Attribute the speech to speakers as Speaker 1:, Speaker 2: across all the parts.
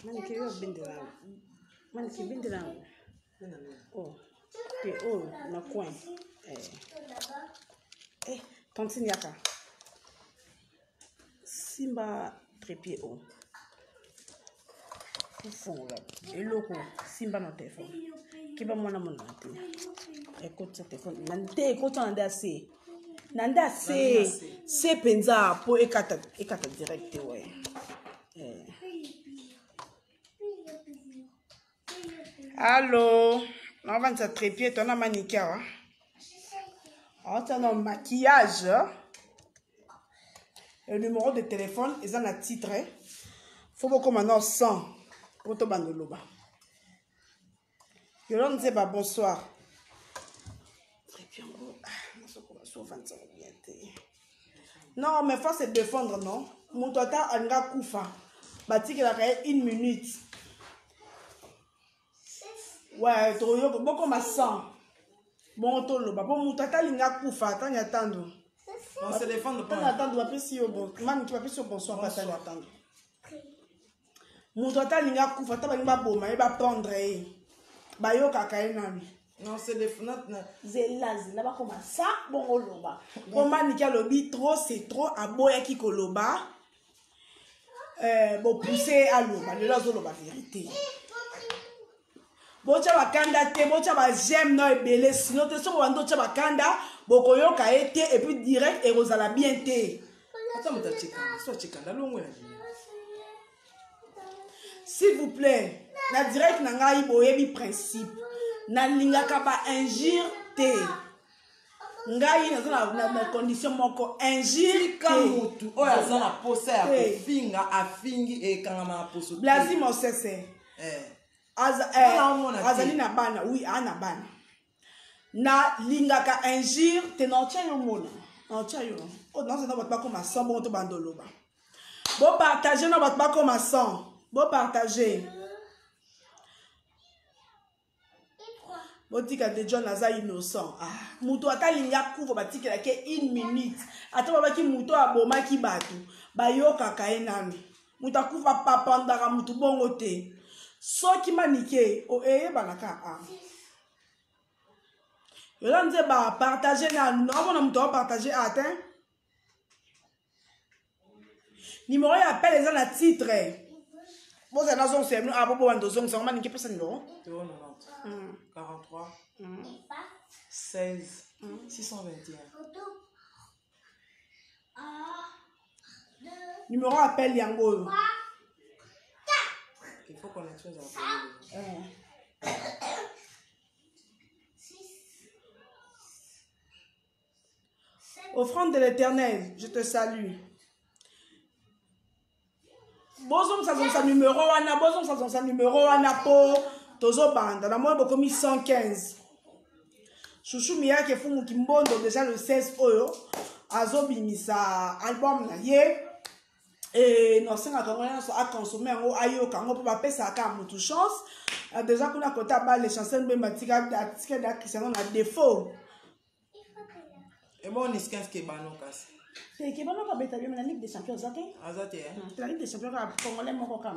Speaker 1: Manike yo bindira. Manike bindira. Oh. Puis oh, na coin. Tantine yaka. Simba trépied oh. Fond là. Et loco, Simba no téléphone. Qui va mona mona té. Écoute ce téléphone. Nande écoute nande assez. Nande assez. C'est penza pour ekata direct ouais. Allô, on va se trépied, ton a manicure. On a un maquillage. Le numéro de téléphone est dans la titre. Faut beaucoup maintenant 100. Pour te bandoloba. Je leur dis bonsoir. Non, mais faut se défendre, non? Mon total anga koufa. Bati qu'il a 1 minute. Ouais, tu as beaucoup de sang. Bon, tu as bon, tu as linga koufa, tu as attendre. On se défend pas. Tu as attendre, tu vas si au bon. Man, tu vas plus au bonsoir, pas attendre. Mon total linga koufa, tu vas linga boma, il va prendre. Ba yo kakae nani. Non, c'est défendre. Zelaz, là bas comme ça, bon oloba. Comment nika lobi trop, c'est trop aboya ki koloba. Bon pousser à l'oba, le lazo loba vérité. Bocha bakanda te, bocha ba j'aime no ebele, sinon te so bando cha bakanda, bokoyo ka été et puis direct et rozala bien te. Attends mota cheka, so cheka na longo na. S'il vous plaît, na direct na ngai boyebi principe. Na lingaka ba injure te. Ngai na condition moko injure
Speaker 2: kamutu oya zana posa ya kofinga afingi e kangama poso.
Speaker 1: Blasi mo sese. Azali na bana, oui, ana bana. Na lingaka injure te non tia yo mona. Non tia yo. Oh non, c'est non votre pas comme ça bon to bandoloba. Bon partager non votre pas comme ça. Bon partager. Botika de John Aza innocent. Ah, muto ata linga couvre batika la ke 1 minute. Ata baba ki muto aboma ki batu. Ba yo kaka enami. Muta kufa papa ndaka mutu bongo te. So ki manike o banaka a. Yo la nze ba partager na non na muto partager atteint. Numéro ya appel les na titre. Bon c'est dans son c'est a bobo ndo zong ça manike pesa numéro
Speaker 2: 43 16 621.
Speaker 1: Numéro appel yango.
Speaker 2: Il faut qu'on ait chose à
Speaker 1: Offrande de l'Éternel, je te salue. Bozom sa numéro wana, bozom sa numéro wana po tozo banda na moi bokomi 115. Chouchou Mia ke fumu kimbondo déjà le 16 oyo azobimisa album na ye et non senga kangona so a consommer ngo ayo kango po ba pesa ka mutu chance déjà kuna kota ba les chansons be matika atika da Cristiano na défaut.
Speaker 2: Et bon on est 15 ke bano kasi.
Speaker 1: C'est qui va pas bêta la Ligue des Champions ça
Speaker 2: azate
Speaker 1: la Ligue des Champions congolais moko ka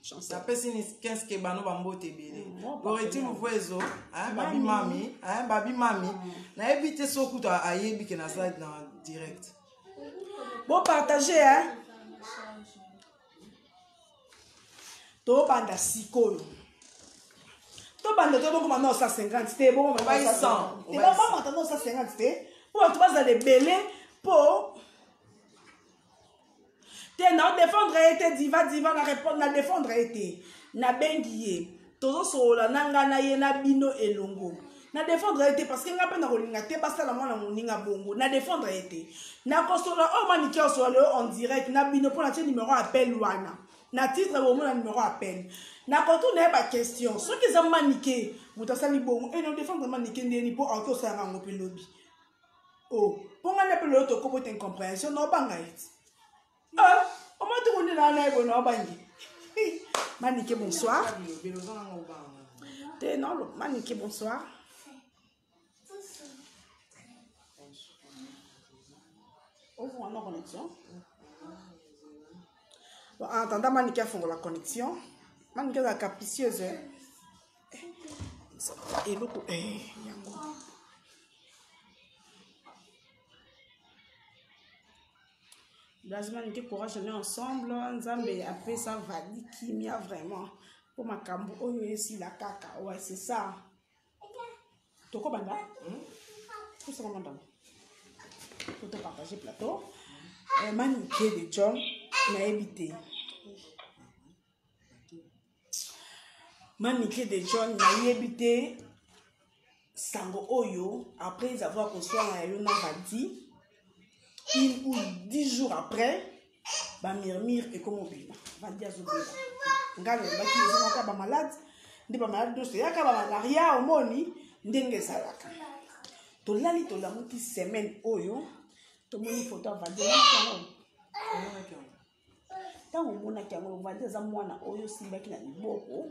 Speaker 2: chance ça pèse ni 15 ke bano bambote belé boreti mvuezo babi mami na éviter sokuta ayebi ke na slide na direct
Speaker 1: bon partager to banda sikoyo to banda to boko maintenant 150 te bon
Speaker 2: ba 100
Speaker 1: te ba maintenant 150 te pour tu vas aller belé pour te na défendre été diva na répondre na défendre été na bengiye tozo sola nanga na ye na bino elongo na défendre été parce que nga pe na kolinga te basala mwana moninga bongo na défendre été na kosola o maniki osola en direct na bino pour na numéro appel wana na titre au moins numéro appel na kotourner ba question ceux qui ont maniqué mutasali bongo et na défendre maniqué ndeni pour encore ça nga ngopi lobby. Oh, pour nga ne peut to ko une compréhension no banga it. O mo to na na ebo no bangi. Maniqué bonsoir. Te non, maniqué bonsoir. Ouvre une connexion. En attendant, Manique a fait la connexion. Manique est capricieuse. Et l'autre, Lazima nike courage on est ensemble nzambe après ça va dire kimia vraiment pour ma kambo oyo esi la kaka ouais c'est ça toko banda tout ça comment dans pour te partager plateau Manique de John na habité Manique de John na habité sango oyo après avoir reçu un yo na vadi 1 ou 10 jours après, ba murmure et comme obima. Va dire zobima. Ngalo ba ki zo ba malade, ndi ba malade do ya ka ba malaria omoni ndenge salaka. To lali to la muti semaine oyo, to moni photo va dire kango. Tango mona kango va dire za mwana oyo simba ki na liboko,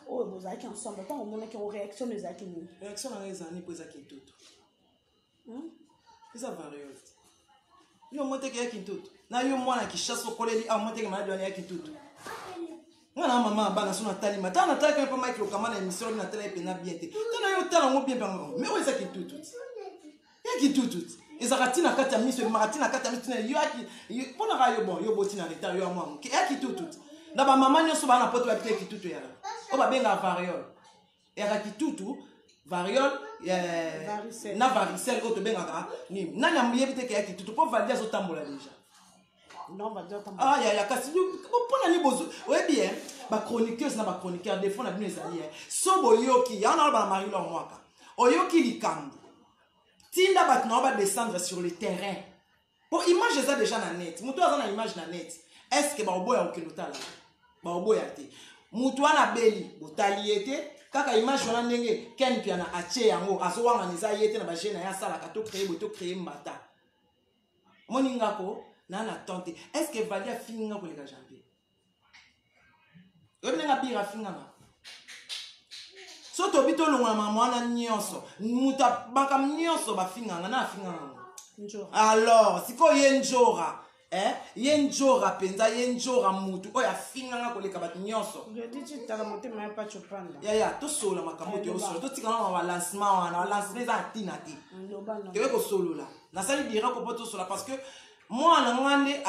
Speaker 1: oyo bozaki ensemble. Tango mona ki réaction ezaki ni.
Speaker 2: Réaction na ezani po ezaki toto. Eza variole. Yo monte ke yaki ntutu na yo mwana ki chasse koleli a monte ke malade yaki ntutu ngana mama bana suna tali mata na tali ka Mike Lokama na émission na télé pena bien te tana yo tala ngo bien bango mais o ezaki ntutu yaki ntutu ezakati na kata miso makati na kata miso yo yaki pona ka yo bon yo boti na retard yo amwa ke yaki ntutu na ba mama nyoso bana poto ba pite ki ntutu ya o ba benga variole yaki ntutu variole na varicelle auto bengaka ni nani amuyebite ke yaki tutu po valider zo tambola déjà
Speaker 1: non va dire tambola
Speaker 2: ya kasi pona ni bozo ouais bien ba chroniqueuse na ba chroniqueur des fois na bino ezali so boyoki ya na ba mari lo mwaka oyoki likambo tinda bat na ba descendre sur le terrain pour image eza déjà na net muto aza na image na net est-ce que ba oboya okinotala ba oboya te muto ana beli botali ete kaka image wana ndenge ken piana ache yango azowanga neza yete na bajena ya sala ka to créer mbata moni ngako na na tante est-ce que Valia finga ko leka jambe yo nenga bira finga na so to bito longa mwana nyonso muta baka nyonso ba finga na finga
Speaker 1: njora
Speaker 2: alors siko yenjora yenjora penza yenjora mutu oya finga nga koleka bat nyonso
Speaker 1: je dis tu tala motema ya pacho panda
Speaker 2: ya to sola makambo te osola to tika na lancement wana lancement za tina ti te ko solola na sali dira ko poto sola parce que mwana ngande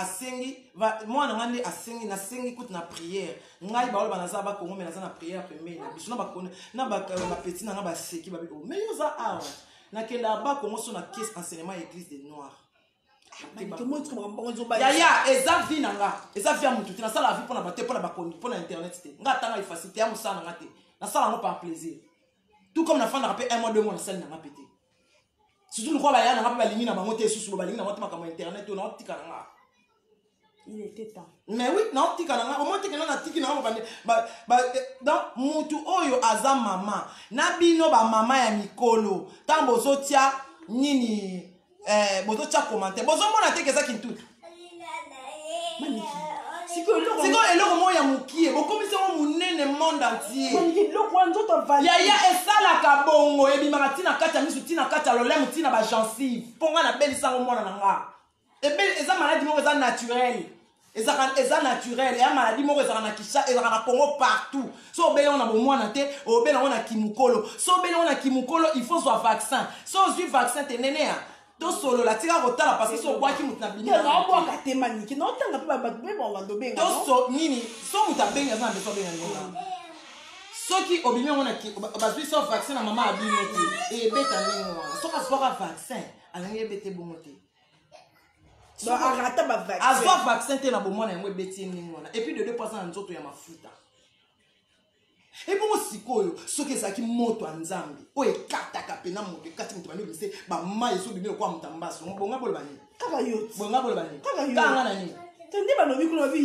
Speaker 2: asengi na sengi kut na prière ngai ba ola na za ba kongo me na za na prière pembeni na biso na ba kona na ba petit na ba seki ba biko mais yo za awa na kenda ba kongo so na caisse enseignement église des noirs ya eza vie nanga eza vie mutu te na sala vie pona bate pona bakondi pona internet te nga tanga efacilité ya musala nga te na sala ngo par plaisir tout comme na fanda rapé 1 mois 2 mois na sala nga pété surtout le quoi ba ya na ba lingi na bango te susu ba lingi na motema comme internet na otika nga
Speaker 1: il était temps
Speaker 2: mais oui na otika nga au moins te na tiki na ba donc mutu oyo aza mama na bino ba mama ya mikolo tambo zotia nini bozo tia commenter bozo mona te keza kintutu siko eloko moya mukie bokomisa mo munene monde entier
Speaker 1: maniki loko nzoto vali
Speaker 2: ya esalaka bongo ebimaka tina kati ya misu tina kati ya lolemo tina ba gencive ponga na belisa ngo mona nanga ebe eza maladie moko eza naturel eza naturel ya maladie moko eza na kisha eza na Congo partout so obele on a bo mwana te obele on a kimukolo so obele on a kimukolo il faut soit vaccin so ozwi vaccin te nenea to solo la tika kotala parce que so kwaki mutu na bini
Speaker 1: na obwaka te maniki na otanga pe ba be ba wando benga
Speaker 2: to so nini so mutu abenga za mbeso benga nyenga soki obimi ngona ki bazwi so vaccin na mama abino te e beta nyenga so ka so ka vaccin alangi ebete bongo te
Speaker 1: so arata ba vaccin
Speaker 2: azwa vaccin te na bomona yango ebeti nyenga et puis de 2% na nzoto ya mafuta et bon sikoyo soki ezaki moto anzambi oyo ekataka pena moto ekati moto bani obise bamai esobimi lokwa motambaso bonga boloba nini
Speaker 1: kaka yo
Speaker 2: bonga boloba nini kanga na nini
Speaker 1: tende balobi kuna bi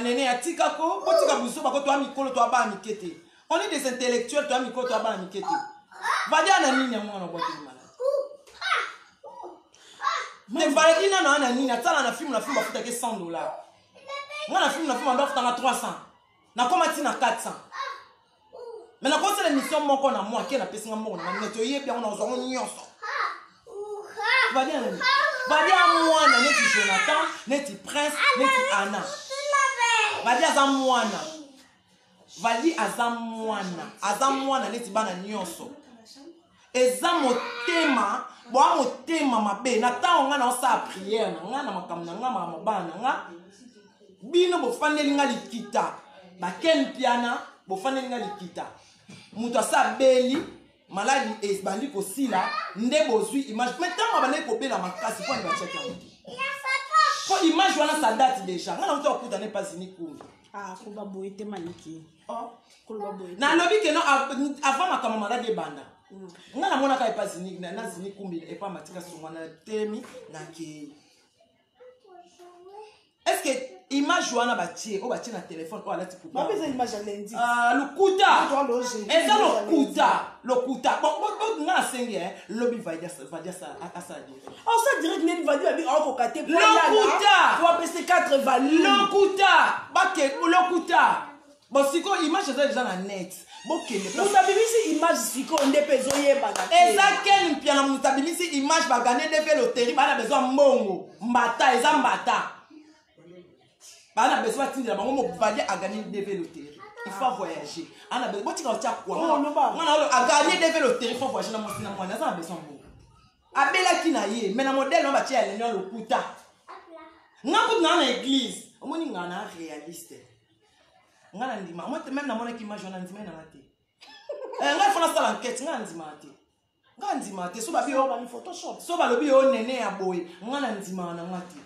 Speaker 2: nene atikako botika biso bako toa mikolo toa bana mikete on est des intellectuels toa mikolo toa bana mikete vadia na nini yango na bote malade te valaki nano na nini atala na film bafutaki $100 mwana film andofutanga 300 nakoma tina 400 mais na conseil l'émission moko na moi qui na pesinga moko na net oyebi yango na ozongo nyonso vadia mwana neti Jonathan neti Prince neti Anna vadi aza mwana vadi aza mwana neti bana nyonso eza motema boa motema mabe na ntango nga na osala priere na nga na makambo na nga mabana na nga bino bofandeli nga likita bakeni piana bofandeli nga likita moto asa beli maladi ebandi kosila nde bozwi image mais ntango abandaki kobela makasi mpo ani batiaki yango te po image wana sa date déjà nga na moto akutana epasini kumbi
Speaker 1: koloba boye te maniki
Speaker 2: nalobi keno avant makambo maladi ebanda nga namonaka epasini nazini kumbi epa matika songo na telemi nakei est-ce que image wana batie o batie na téléphone o alati
Speaker 1: kuta ba image ya lundi
Speaker 2: lokuta eza lokuta bon nga senge lobby vadia ça asa dire
Speaker 1: ça direct ne vadia bi o ko kate
Speaker 2: lokuta
Speaker 1: tu vas passer 4 valeurs
Speaker 2: lokuta bon siko image eza déjà na net bokende
Speaker 1: mutabimisi image siko nde pezo yebana
Speaker 2: eza ken mpiana mutabimisi image bagane de loterie bana besoin mbongo mbata eza mbata bana besoin tindela bango mo vadia a gagner des loteries il faut voyager ana besoin botika otia kwa ngana a gagner des loteries il faut voyager na mosina mwana za besoin mbongo abela kina ye mais na modèle no batia ya lenyo lokuta ngako na église omoni ngana réaliste ngana ndima moi même na mona ki image na ndima na mate nga fona sala enquête nga ndima te so ba bi
Speaker 1: ba ni photoshop
Speaker 2: so ba lobi o nene ya boy ngana ndima na ngati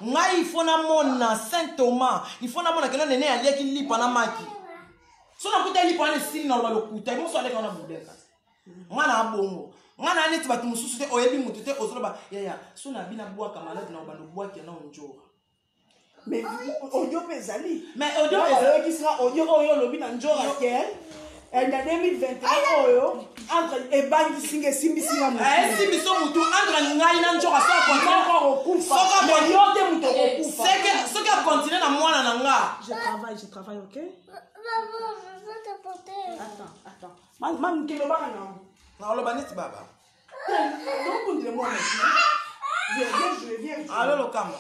Speaker 2: ngai fona mona Saint Thomas il faut na mona kena nene ya leki lipa na maki so na kuta lipa na sini na lo lokuta mo so aleka na budeka ngana abongo ngana neti batu mususu te oyebi mutu te ozoloba ya so na bina bwa kamalade na obando bwa ke na onjora
Speaker 1: mais audio pezali
Speaker 2: mais audio pezali
Speaker 1: qui sera audio oyo lobi na njora kel en 2021 oyo entre ebangi singe simbisinga mutu
Speaker 2: simbiso mutu entre ngai na njora so
Speaker 1: mais yo te mutu okufa
Speaker 2: ce qui a continué na mwana na nga
Speaker 1: je travaille OK attends man kilo bana
Speaker 2: na oloba neti baba
Speaker 1: donc on demande viens
Speaker 2: allo lokamba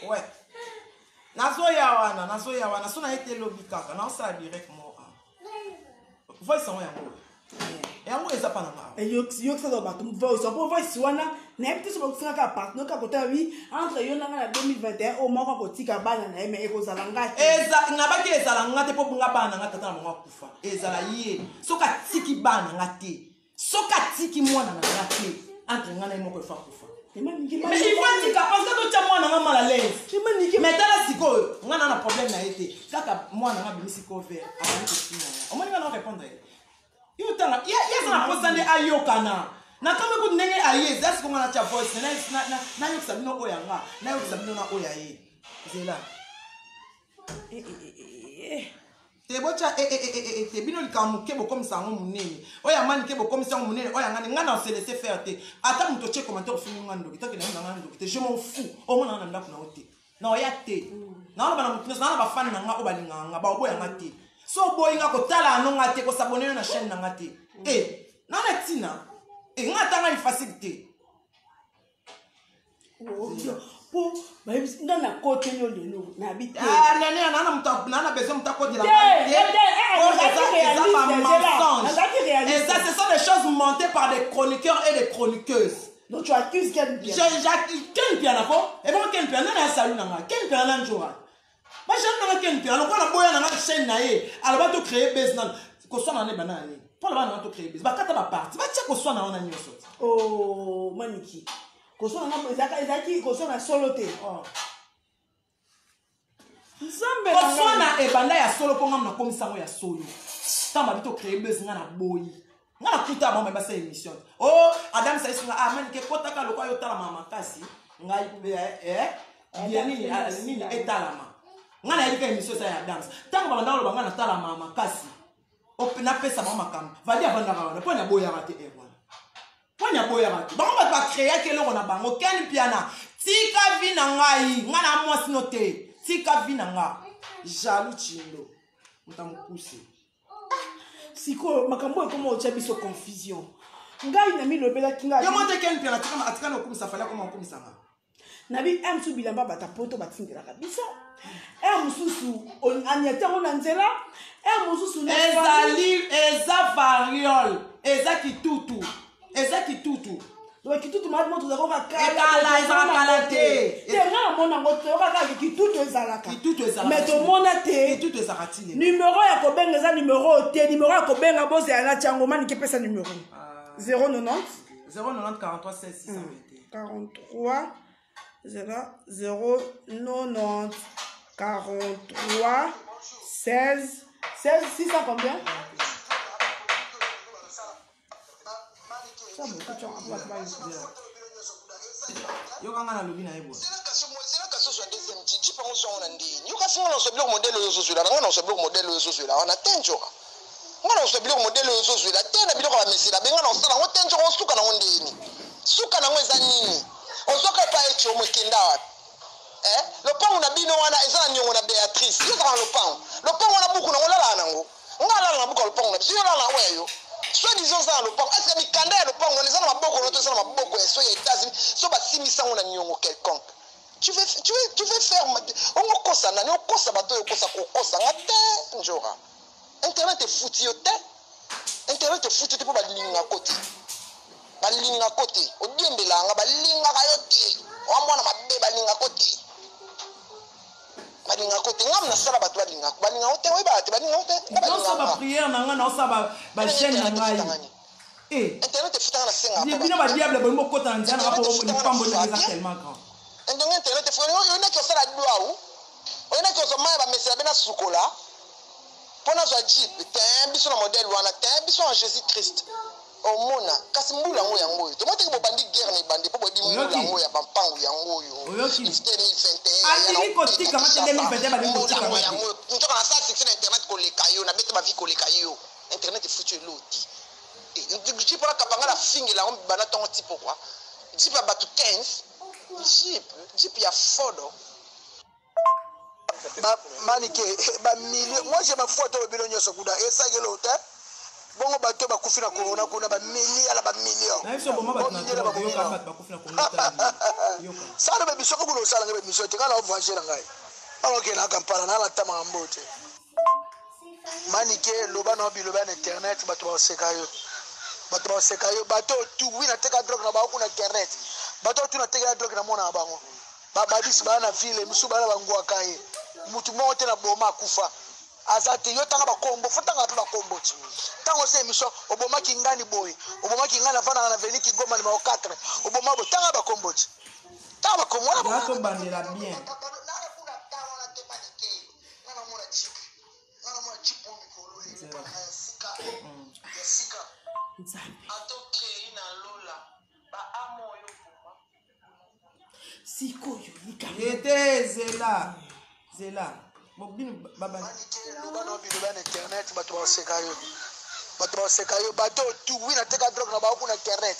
Speaker 2: ouais nazoya wana so na ete lobi kaka na osala direct mo voice yango eza pa na nga
Speaker 1: yokisaka bato voice po voice wana nayebi te so bakusingaka partner ka kota wi entre yo nanga na 2021 o moko kotika bana na ye me ekozala nga te
Speaker 2: nabaki ezala nga te mpo nga bana nga tata na bango akufa ezala ye soki atiki bana nga te soki atiki mwana na nga te entre nga na ye moko efa kufa mais il faut dire parce que tu as moi na mal à l'aise mais tala sikoyo nga na problème na été kaka moi na bimisi ko ver avant que tu on m'a pas répondre yo tanga ya na posane ayokana na kama ko ndenge aye est-ce que ngana tia voice na yo sabino oyanga na yo sabino na oyaye zela te bocha te bino likamuke bokom sango munene oya mani ke bokom sango munene oya ngana on se laisser faire te ata muto che commentaire fini ngando kitaki na ngando te je m'en fous o mona na ndako na ote na oya te na ona bana mutu na ba fan na nga o balinga nga ba boya ngate so boyinga ko tala anonga te ko s'abonner na chaîne na ngate na na tina ngata nga facilité
Speaker 1: po ba nga na côté yo lelo na bité
Speaker 2: nene na muta na besoin muta côté la et ça ce sont des choses montées par des chroniqueurs et des chroniqueuses
Speaker 1: donc tu accuses Ken Piana
Speaker 2: Ken Piana ko et bon Ken Piana na salut na nga Ken Piana na njora ba jeune na Ken Piana ko na boya na chaîne na ye alors ba to créer business ko so na ne banani pour la ba na to créer business ba kata ba parti ba tia ko so na ona nyoso
Speaker 1: oh maniki koso na ezaki koso na solo te nzambe
Speaker 2: koso na ebanda ya solo po ngam na komisango ya solo tamba bito créer buzz nga na boyi nga na kuta ba ba sa émission adam sa isinga mani ke kota ka lokwa yo tala mama kasi ngai nini etalama nga na yika émission sa ya adam tamba ba ndalo ba nga na tala mama kasi na pesa mama kam vadi avanda ba po na boya rate Ponya boya rate bango ba créer kelongo na bango Ken Piana tika vi na ngai nga na mwasi note tika vi na nga jaloux chindo mutamukuse
Speaker 1: siko makambo ekoma otia biso confusion ngai na milobela kinga
Speaker 2: yo monte Ken Piana atika no kumisa fala koma kumisa nga
Speaker 1: nabi mosusu bilamba batapoto batindelaka biso mosusu aniatango na nzela mosusu
Speaker 2: ezali eza variole eza kitutu
Speaker 1: kitutu maladi moto ozalaka
Speaker 2: ekala ezalaka kala te
Speaker 1: te nga namona yango toyokaka kitutu ezalaka mais tomona te numero ya kobenga eza numero te numero ya kobenga bozala na tiango manike epesa numero 090
Speaker 2: 090 43 16
Speaker 1: 43 090 43 16 600 combien?
Speaker 2: yokanga na lobi na yebo
Speaker 3: lopango na bino wana eza na nyongo na Beatrice yo zaka lopango wana buku na ngolala nango ngala na buku lopango na biso yo lala weyo soit disons ça lopango est-ce que mikanda ya lopango eza na maboko na to eza na maboko ya so ya États-Unis so basimisa ngo na nyongo quelconque tu veux faire on kosa nani okosa bato yo kosa kokosa ngate njora internet fouti yo te internet fouti te po balinga côté odiembelanga balinga kayo te wamona mabe balinga côté balinga côté ngam na sala bato balinga ote we ba te balinga ote
Speaker 2: non ça ba prière na nga na ça ba chaîne na ngai
Speaker 3: internet futa na senga
Speaker 2: ni bino ba diable bo mo kota nzana ba po ni pambo ni za tellement grand
Speaker 3: internet futa yo na ko sala duau o na ko so ma ba message bena sukola pona zo jeep te biso na modèle wana te biso en Jésus Christ omona kasi mbula ngo yango yo tomote ko bandi guerre ni bandi po bodi mbula ngo ya bampangu yango yo
Speaker 2: ali ko tika mate 2021 ba ko tika mate
Speaker 3: ntoka na sa 6 na internet ko leka yo na bete ba vi ko leka yo internet futu loti ndi pour kapanga la fingi la bana tongo tipo quoi jeep ba tu 15 jeep ya fodo manike ba million moi je ma photo au bilonyo sokuda esa gelo te bongo bato bakufi na corona kuna ba million ala ba million
Speaker 2: na biso boma bato na yoka bato bakufi na corona yoka
Speaker 3: sala ba biso ko kulo sala ngabe biso te kana voyager na ngai ok na kampala na la tama mbote manike loba na biloba na internet bato ba sekayo bato tu wina teka drogue na ba kuna internet bato tu na teka drogue na mona bango ba bis ba na ville musu ba na bangwa kai mutu mo te na boma kufa azate yo tanga bakombo fotanga pe bakombo ti tango se mission oboma kingani boy oboma kingana vana na veni ki goma ni ma 4 oboma bo tanga bakombo ti tanga bakombo
Speaker 2: na to bandela bien
Speaker 1: sikoyo
Speaker 2: ete zela mobini baba
Speaker 3: loba biloba na internet bato basekayo bato tu wina teka drogue na ba kuna internet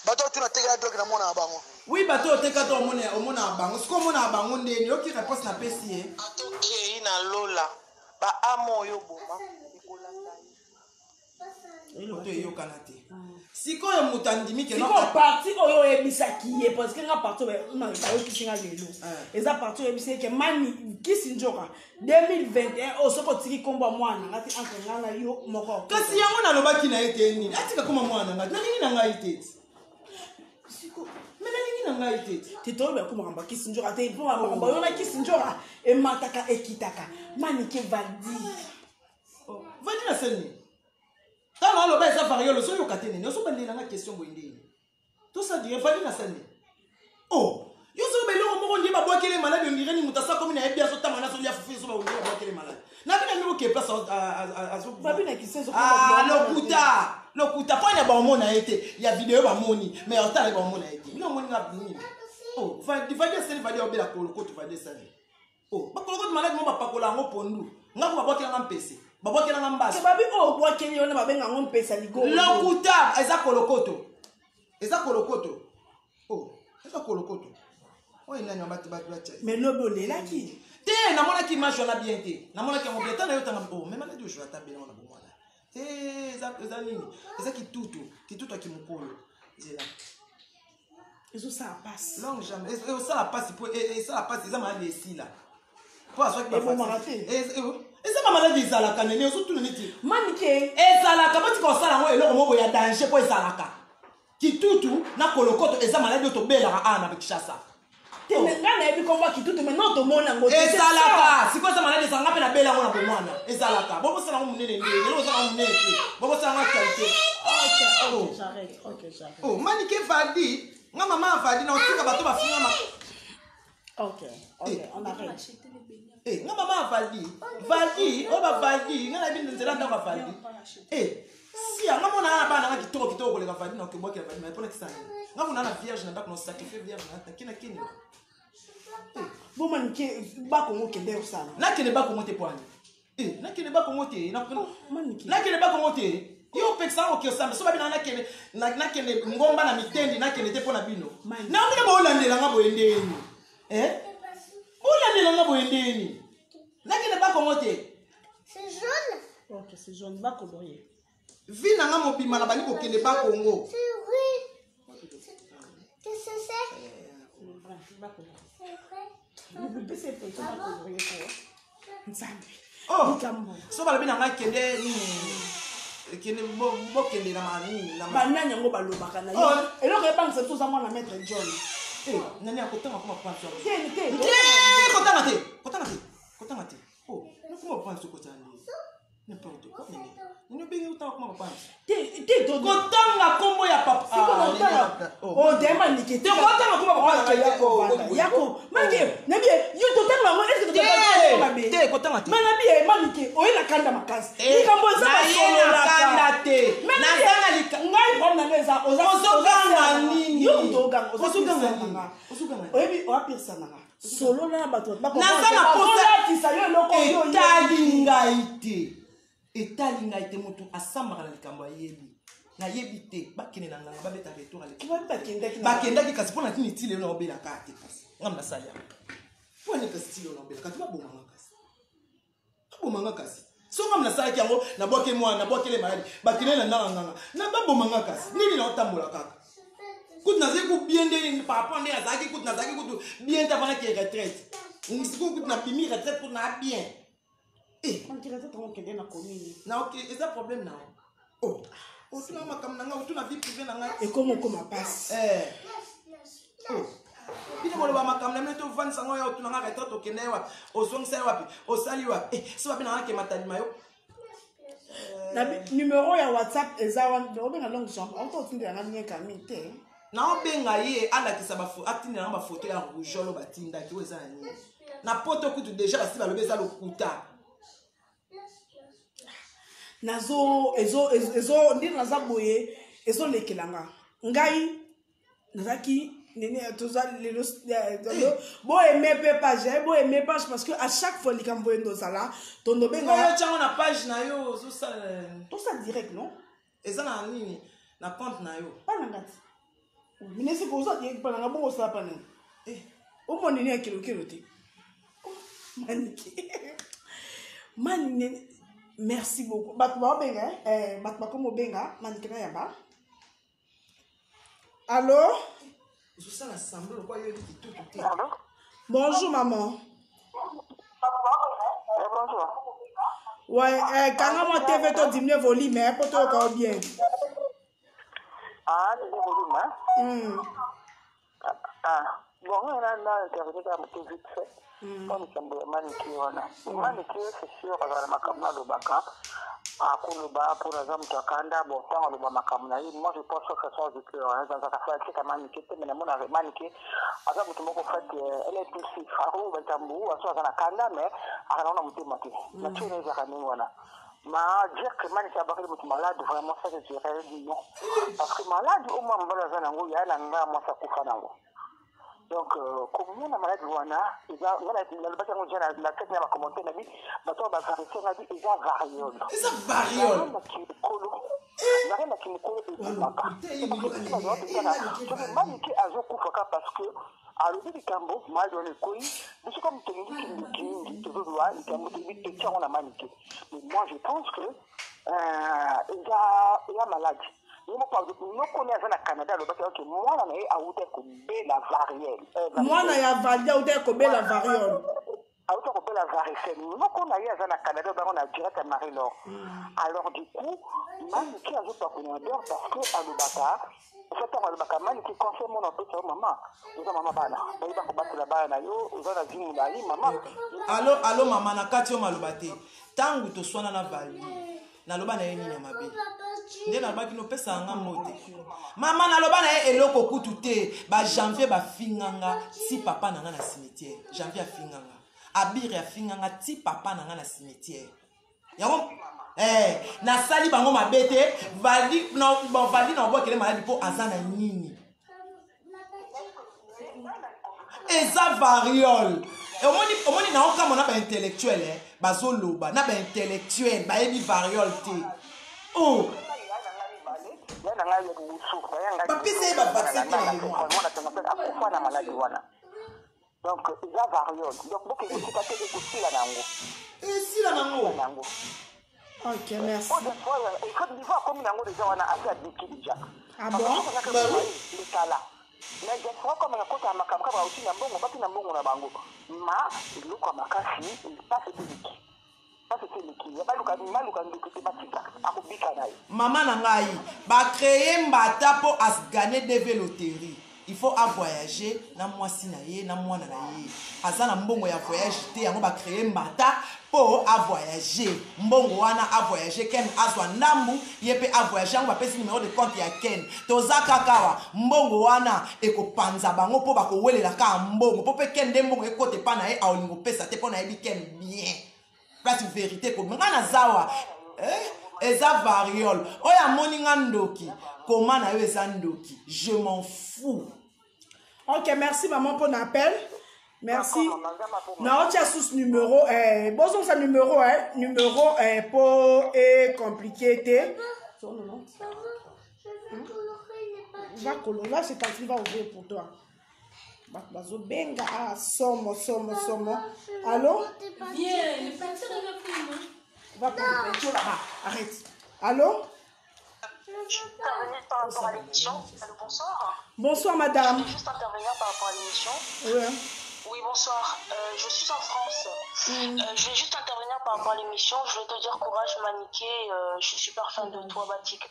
Speaker 3: bato tu na teka drogue na mona bango
Speaker 2: oui bato teka to omona bango siko mona bango ndeni yoki réponse na pesi
Speaker 3: atoke ina lola ba amo yo boma
Speaker 2: to yokana te sikoyo moto andimi ke
Speaker 1: siko parti oyo oyebisaki ye parce que nga parti bayokisi nga lelo eza parti oyebisaki ke mani kisi nzoka 2021 oyo soki otiki kombo ya mwana ngati entre nga na yo moko
Speaker 2: kasi yango nalobaki na ye te nini atika koma mwana ngati nalingi na ngai te me nalingi na ngai te
Speaker 1: te toyoba ko makambo ya kisi nzoka te mpo makambo oyo na kisi nzoka emataka ekitaka manike vadi
Speaker 2: vadi na seni tala aloba eza variole so yoka te nini osobandeli nanga question boye ndeni tosadire vadi na sani yo so beloko moko ndie babwakele maladi ondire ni moto asa komi na yebi azotama na solia fufu so baondire babwakele maladi nabina ndeko ke place lokuta panya baomona ye te ya video bamoni mais otala baomona ye te bino omoni nga nini vadi asali vadi obela kolokoto vadi esali bakolokoto maladi mo bapakola yango pondu nga ko babwakelanga mpese babwakelanga mbasi
Speaker 1: babi obwakeli yona babenga ngo mpesa ligolo
Speaker 2: lokuta eza kolokoto eza kolokoto oyo nani wabati
Speaker 1: mais lobi olelaki
Speaker 2: te namonaki image wana bien te namonaki yango bien ta na yo tanga me maladi oyo ata bena wana bomwana te eza nini eza kitutu akimokolo zela
Speaker 1: Ils ont ça à passe.
Speaker 2: Longue jamais. Et ça la passe, et ça la passe, ils ont maladie ici là. Pour asseoir que et ça ma maladie ça la canne, ils ont tout le métier.
Speaker 1: Maniqué.
Speaker 2: Et ça la quand tu commences à la et là on voit danger pour ça la ka. Qui tout na kolokoto et ça maladie to bela ana avec chassa.
Speaker 1: Tu n'as pas vu comment qui tout maintenant tout le monde a
Speaker 2: et ça la ka, c'est quoi ça maladie ça ngapela bela ngona pour moi et ça la ka. Bon ça na munene ndé, le ça na munene. Bon ça na qualité.
Speaker 1: OK, j'arrête. OK, j'arrête.
Speaker 2: Oh, maniqué Fadi. Nga maman Fadi na otika bato ba finga ma.
Speaker 1: OK, on arrête.
Speaker 2: Eh, nga maman Fadi, o ba Fadi, nga na bin nzela ndako Fadi. Si nga mona na bana nga kitoko ko le Fadi na ke boke Fadi, mais pona kisana. Nga mona na vierge na ndako no sacrifier vierge na kina kini.
Speaker 1: Bon maniqué ba kongo kende osala.
Speaker 2: Na kene ba kongo te poani. Na kene ba kongo te, na
Speaker 1: maniqué.
Speaker 2: Na kene ba kongo te. Yo peksa o kiosamba so babina na kene ngomba na mitendi na kene te pona bino. Na mina bo landela nga boendeni. Olandela nga boendeni. Na kene ba kongo te.
Speaker 4: C'est jaune.
Speaker 1: OK, c'est jaune ba colorier.
Speaker 2: Vi na nga mobima na bani ko kende ba kongo.
Speaker 4: C'est oui. Qu'est-ce que c'est?
Speaker 1: Ba colorier.
Speaker 4: C'est vrai.
Speaker 1: Le bébé c'est fait ba colorier pour. Nzambe.
Speaker 2: Oh. So balabina nga kende ni kende bo kende na mani na
Speaker 1: banani yango balobaka na yo eloko ebangisa tout ça mwana maître John
Speaker 2: nani akotanga kuma panso
Speaker 1: te
Speaker 2: kotanga te oh nakuma panso kotanga n'importe quoi nini bengi utanga kuma panso
Speaker 1: te
Speaker 2: kotanga kombo ya papa
Speaker 1: oh dema nikete
Speaker 2: te kotanga kuma papa
Speaker 1: yako mangi nabi yo totanga ngo est-ce que totanga
Speaker 2: te kotanga te
Speaker 1: mana bi mangi oyela kanda makasi likambo za
Speaker 2: kanda te na zanga lika
Speaker 1: ngai bona neza
Speaker 2: ozoganga nini
Speaker 1: yo ndoganga
Speaker 2: ozoganga
Speaker 1: oyebi oapirisa nanga solo na bato
Speaker 2: nazanga posa
Speaker 1: tisa yo eloko yo
Speaker 2: etali ngai te moto asambaka na likambo ayebi nayebi te bakende na ngai babeta retour bakendaki kasi mpona tini ti lelo na obelaka te kasi ngam nasali yango mpona kasi ti lelo na obelaka te babomanga kasi so ngam nasalaki yango nabwake mwana nabwakele maladi bakende na ndanga nganga na babomanga kasi nini na otambola kaka kutu nazali kubien nde par rapport nde azalaki kutu nazalaki kutu bien te avanaki retraite kutu nabimi retraite kutu na bien na ok eza problème na oh otuna makambo na nga otuna vie privée na nga
Speaker 1: ekomokoma pasi
Speaker 2: bino boloba makambo na mine tovandisa ngo ya otuna nga retraite okende ye wapi ozongisa ye wapi osali wapi so babi na nga kematalima yo
Speaker 1: numéro ya whatsapp eza obenga longue jambe auto otindelanga nieka mi te
Speaker 2: na obenga ye alakisa atindela nga bafoto ya rougeole batindaki o eza na nini na poto kutu déjà basi balobi eza lokuta
Speaker 1: ezo ndiri naza boye ezolekelanga ngai nazaki nini toza lelo boyeme mpe page boyeme page parce que à chaque fois likambo oyo ndozala tondobenga
Speaker 2: tiango na page na yo ozosala
Speaker 1: tosala direct non
Speaker 2: eza na nini na compte na yo
Speaker 1: pananga ti minesi koza te pananga bongo osala pananga omonini ya kilokilo te manike merci beaucoup bato baobenga bato bakoma obenga manikena yaba allo bonjour maman
Speaker 4: Bonjour.
Speaker 1: ouais kanga mo tv to diminuer volume po to ko bien
Speaker 4: Tu dis volume, bon, on a intervenu dans le vite fait. Comme ça, Maniki, c'est sûr, on a makamna le baka. À Koulouba, pour exemple, Kanda, bon, tant le makamna. Moi, je pense que ça veut dire que dans sa fait, c'est Maniki, mais mon avec Maniki, à ça, vous fait, elle est plus farou, ben tambou, à ça, on a Kanda, mais à la on a mouté. La tune est à voilà. Mais dire que Maniki a barré le malade, vraiment, ça, je dirais non. Parce que malade, au moins, il y a un gars, moi, ça coûte un ango. Donc, comme on a malade, on a la tête n'a pas commenté, on a dit, maintenant, on a dit, ils ont variole.
Speaker 2: Ils ont variole.
Speaker 4: Maniki a zo kufaka parce que à l'autre du Cambo, mal dans le coin, c'est comme tu dis que tu veux voir, il y a Maniki. Mais moi je pense que il y a malade. nokoni aza na Canada alobaki oke mwana na ye awuta kobela variole
Speaker 1: mwana ya valide awuta kobela variole
Speaker 4: auta kobela varicelle noko na ye aza na Canada bango na direct ya Marie-Laure alors du coup Maniki azopakona na dehors parce que alobaka ntango alobaka Maniki conseil mona opesa yo mama oza mama bana bayeba kobatela bana na yo oza na vi molai mama
Speaker 2: alo mama na kati yo maloba te ntango toswana na valide naloba na ye nini ya mabe nde nalobaki nopesa yanga mote mama naloba na ye eloko kutu te bajanvier bafinganga ti papa na nga na cimetière janvier afinganga abire afinganga ti papa na nga na cimetière yango nasali bango mabe te vali na obokele maladi mpo aza na nini eza variole omoni na okamo na baintellectuel bazoloba na baintellectuel bayebi variole te oh bapesa ye bavaccin te na
Speaker 4: akufa na maladi wana donc eza variole donc boke ekosika te ekosila nango
Speaker 2: esila nango.
Speaker 1: Ok, merci.
Speaker 4: Côte d'Ivoire comme nango déjà wana assez abiki déjà
Speaker 1: Ah bon?
Speaker 4: Le kala mais je crois comme na kota makamka ba aussi na mbongo baki na mbongo na bango ma iloko makasi passe public passe public ya baluka ndikiti batika akubika nayo
Speaker 2: mama na ngai ba créer mbata po as gagner des loteries. Il faut voyager na mwasi na ye na mwana na ye aza na mbongo ya voyage te yango ba créer mbata po voyager mbongo wana voyager ken azwa ndambu ye pe voyager yango bapesi numéro de compte ya ken toza kakawa mbongo wana ekopanza bango po bakowelela ka mbongo po pe ken nde mbongo ekote pa na ye aolingo pesa te po na yebi ken bien place vérité ko nga na zawa eza variole oya moninga ndoki comment na yo eza ndoki je m'en fous.
Speaker 1: Ok, merci maman pour l'appel. Merci. Non, tu as sous numéro. Bon, ça numéro, numéro pour compliqué. Là, c'est quand tu vas ouvrir pour toi. Bazo benga somo. Allô?
Speaker 5: Viens, le peinture de la prime.
Speaker 1: Va prendre le peinture là-bas. Arrête. Allô?
Speaker 6: Intervenir par rapport à l'émission. Allô, bonsoir.
Speaker 1: Bonsoir, madame.
Speaker 6: Je vais juste intervenir par rapport à l'émission.
Speaker 1: Oui.
Speaker 6: Oui, bonsoir. Je suis en France. Je vais juste intervenir par rapport à l'émission. Je vais te dire courage, Maniké. Je suis super fan de toi, Batik.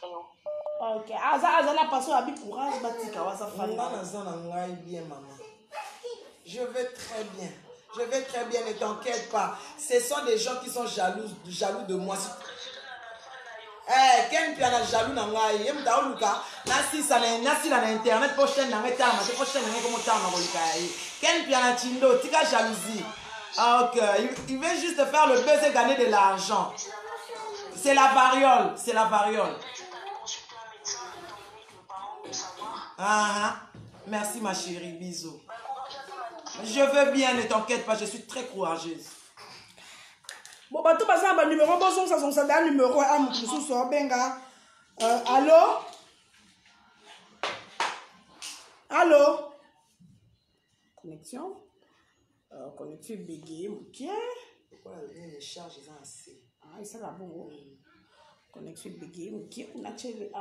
Speaker 1: Ok. Azana passe à courage, Batik.
Speaker 2: Bien, maman. Je vais très bien. Je vais très bien, ne t'inquiète pas. Ce sont des gens qui sont jaloux de moi. Ken piana jaloux na ngai yem da oluka nasi na internet prochaine na metama te prochaine na comme tama bolika yi ken piana chindo tika jalousie. OK, il veut juste faire le buzz et gagner de l'argent. C'est la variole. Merci ma chérie, bisous. Je veux bien, ne t'inquiète pas, je suis très courageuse.
Speaker 1: Bon, bah, tout passant, bah, numéro, bon, ça, un numéro, benga. Allô? Connexion? Connexion bégayée, ok.
Speaker 2: Pourquoi les charges sont assez?
Speaker 1: Ah, ça va bon. Connexion bégayée, ok. On a tiré,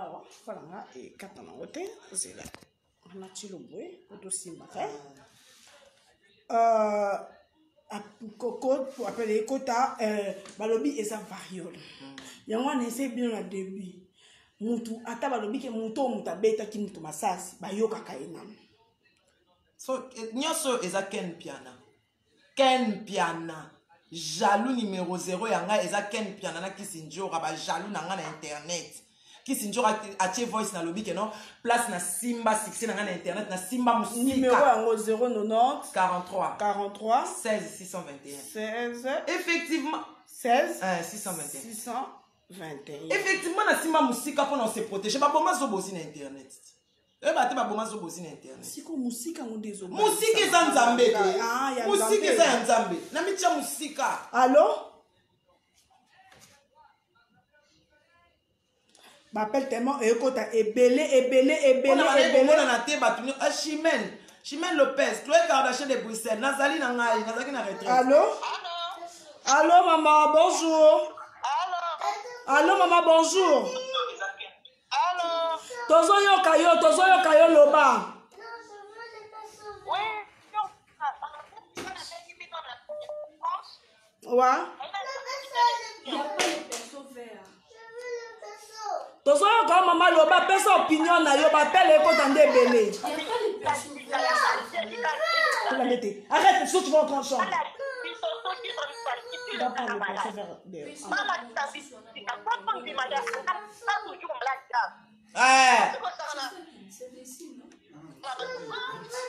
Speaker 1: voilà, et 4 ans, ok. C'est là. On a tiré le bruit, pour tout ça, pour appeler Kota, balobi eza variole. Yango on essaie bien au début. Mutu ata balobi ke mutu beta ki mutu masasi bayoka kaina.
Speaker 2: So nyoso eza Ken Piana. Jaloux numéro 0 yanga eza Ken Piana na kisinjora ba jaloux na nga na internet. Kisinjora atie voice na lobi ke non place na Simba succès na nga na internet na Simba musika.
Speaker 1: Numéro yango 090
Speaker 2: 43 16 621.
Speaker 1: 16
Speaker 2: effectivement
Speaker 1: 16
Speaker 2: 621.
Speaker 1: 621.
Speaker 2: Effectivement na Simba musika pour se protéger ba boma zo bosi na internet. Bate ba boma zo bosi na internet.
Speaker 1: Siko musika ngondezo.
Speaker 2: Musika eza nzambe te. Musika eza nzambe. Na mitia musika.
Speaker 1: Allô? M'appelle tellement ekota ebele.
Speaker 2: Na te batuni Chimène Lopez, Chloé Kardashian de Bruxelles, Nazali na ngai, Nazali na retraite.
Speaker 1: Allô maman, bonjour. Allô maman, bonjour. tozoyoka yo loba.
Speaker 6: Oui,
Speaker 1: Ouais. Tozoyoka mama loba pesa opinion na yo bapele ekota nde ebele. Arrête, sauf tu vas entrer en chambre.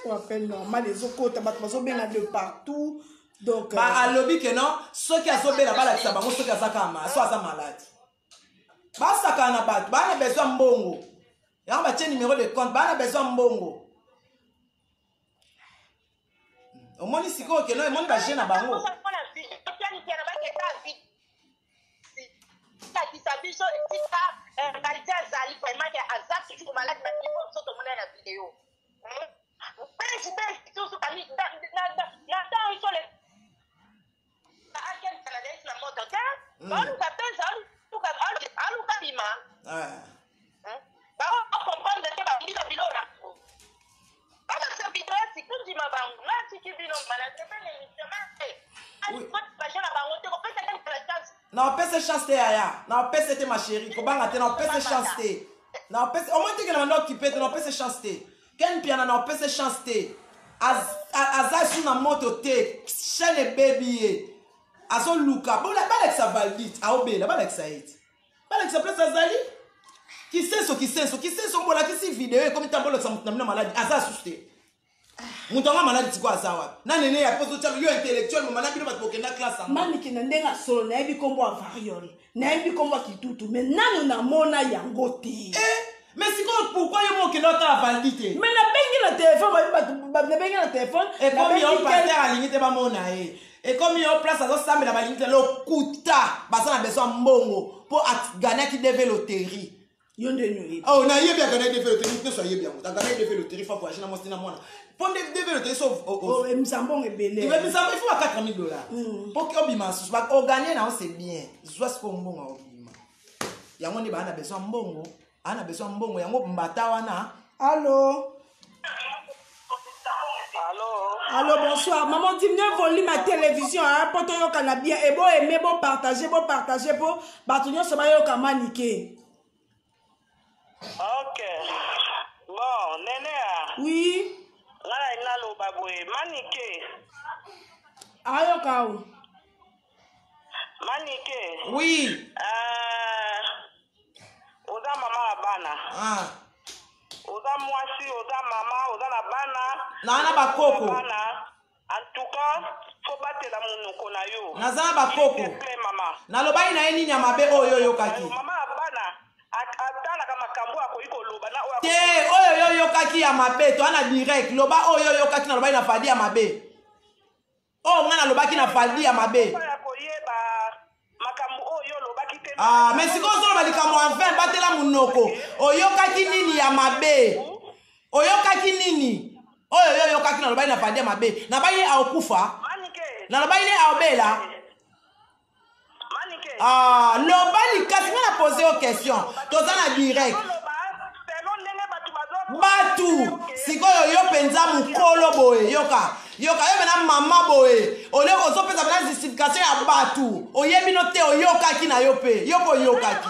Speaker 1: On appelle normal les autres de partout. Donc
Speaker 2: à lobby que non, ceux qui ont la balle ça va ceux qui ont ça malade. Basta kana bat, bana besoin mbongo. Ya ba tient numéro de compte, bana besoin mbongo. Au moins ici que non, mon ba jeune na bango. Non, pèse chance ya. Non, pèse te ma chérie. Kobanga te non pèse chance te. Non, pèse au moins te que na occupé te non pèse chance te. Ken piana non pèse chance te. Aza sur na moto te. Chaîne baby. Azo luka. Bon la balle ça valide. A obé la balle ça est. Balle ça place azali. Qui sait bon la qui si vidéo comme tambolo ça mutna malade. Aza asuste. Mutonga malade tiko azawa. Na nene ya poso tchalo yo intellectuel mo mana bino batboke na classe.
Speaker 1: Maniki na ndenga solo na yebi kombo avariole. Na yebi kombo kitutu. Mais nanu na mona yango te.
Speaker 2: Mais c'est pourquoi il y a mon qui n'a validité?
Speaker 1: Mais la bengi le téléphone,
Speaker 2: et comme il y a un pasteur à limiter ba mon aïe. Et comme il y a place à ça mais la limiter le kuta, parce qu'on a besoin mbongo pour gagner qui devait loterie. Oh, na yé bien gagner devait loterie, ne soyez bien. T'as gagné devait loterie, faut acheter na moi na moi. Pour devait loterie sauf
Speaker 1: oh, il m'sambon est belé.
Speaker 2: Il faut à 4000 $. Pour que obima, on gagne na c'est bien. Soit ce qu'on mbongo obima. Ya ngone ba na besoin mbongo. Ana besoin mbongo yango mbata wana.
Speaker 1: Allô? Allô, bonsoir. Maman, diminue volume ma télévision, hein, pour ton yoka bien. Et bon, aimer, bon partager, pour batonyo se ba yoka maniqué.
Speaker 7: Ok. Bon, Néné.
Speaker 1: Oui.
Speaker 7: Là, il a le baboué. Maniqué.
Speaker 1: Ayoka ou?
Speaker 7: Maniqué.
Speaker 2: Oui.
Speaker 7: Oza mama la bana. Oza mwasi, oza mama, oza la bana.
Speaker 2: Na bakoko.
Speaker 7: En tout cas, faut battre la monoko na yo.
Speaker 2: Naza bakoko. Na lobai na eni nya mabe oyo yo kaki.
Speaker 7: Mama la bana. Atana kama kambo akoyiko loba na oyo.
Speaker 2: Te oyo yo kaki ya mabe to ana direct loba oyo yo kaki na lobai na fadi ya mabe. Oh ngana lobaki na fadi ya mabe. Ah, mais si on va dire en fait, batela munoko. Oyokaki nini ya mabe. Oyokaki nini. Oyokaki na lobai na fadi ya mabe. Na baye akufa. Na lobai ne aobela. Ah, lobali kasi na poser aux questions. Tozana direct. Batu, sikoyo yo penza mukolo boye yoka. Yoka yo bena mama boye. Ole ozo pesa bena justification ya batu. Oyebi no te oyoka ki na yo pe. Yoko yoka ki.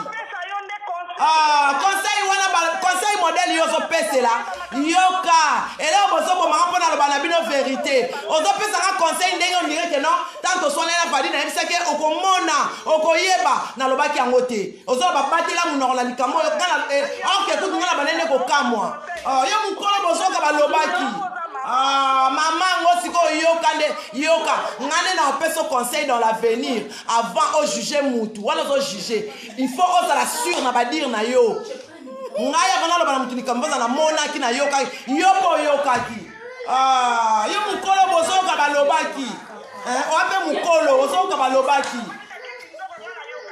Speaker 2: Ah, conseil modèle yo zo pese la. Yoka. Ele ozo bo mama pona lo bana bino vérité. Ozo pesa ka conseil ndenge on dirait que non, tant que soin na fadi na ebiseke okomona, okoyeba na lobaki yango te. Ozo ba batela munoko na likambo yo kana onke kutu ngana banene ko kamwa. Ah, yo mukolo bozoka ba lobaki. Ah, maman ngosiko yoka ngane na opeso conseil dans l'avenir avant de juger mutu wana zo juger il faut osa la sûr na ba dire na yo ngaya kana lo bana mutu likamboza na mona ki na yoka yoka ki ah yo mukolo bozoka ba lobaki o ape mukolo bozoka ba lobaki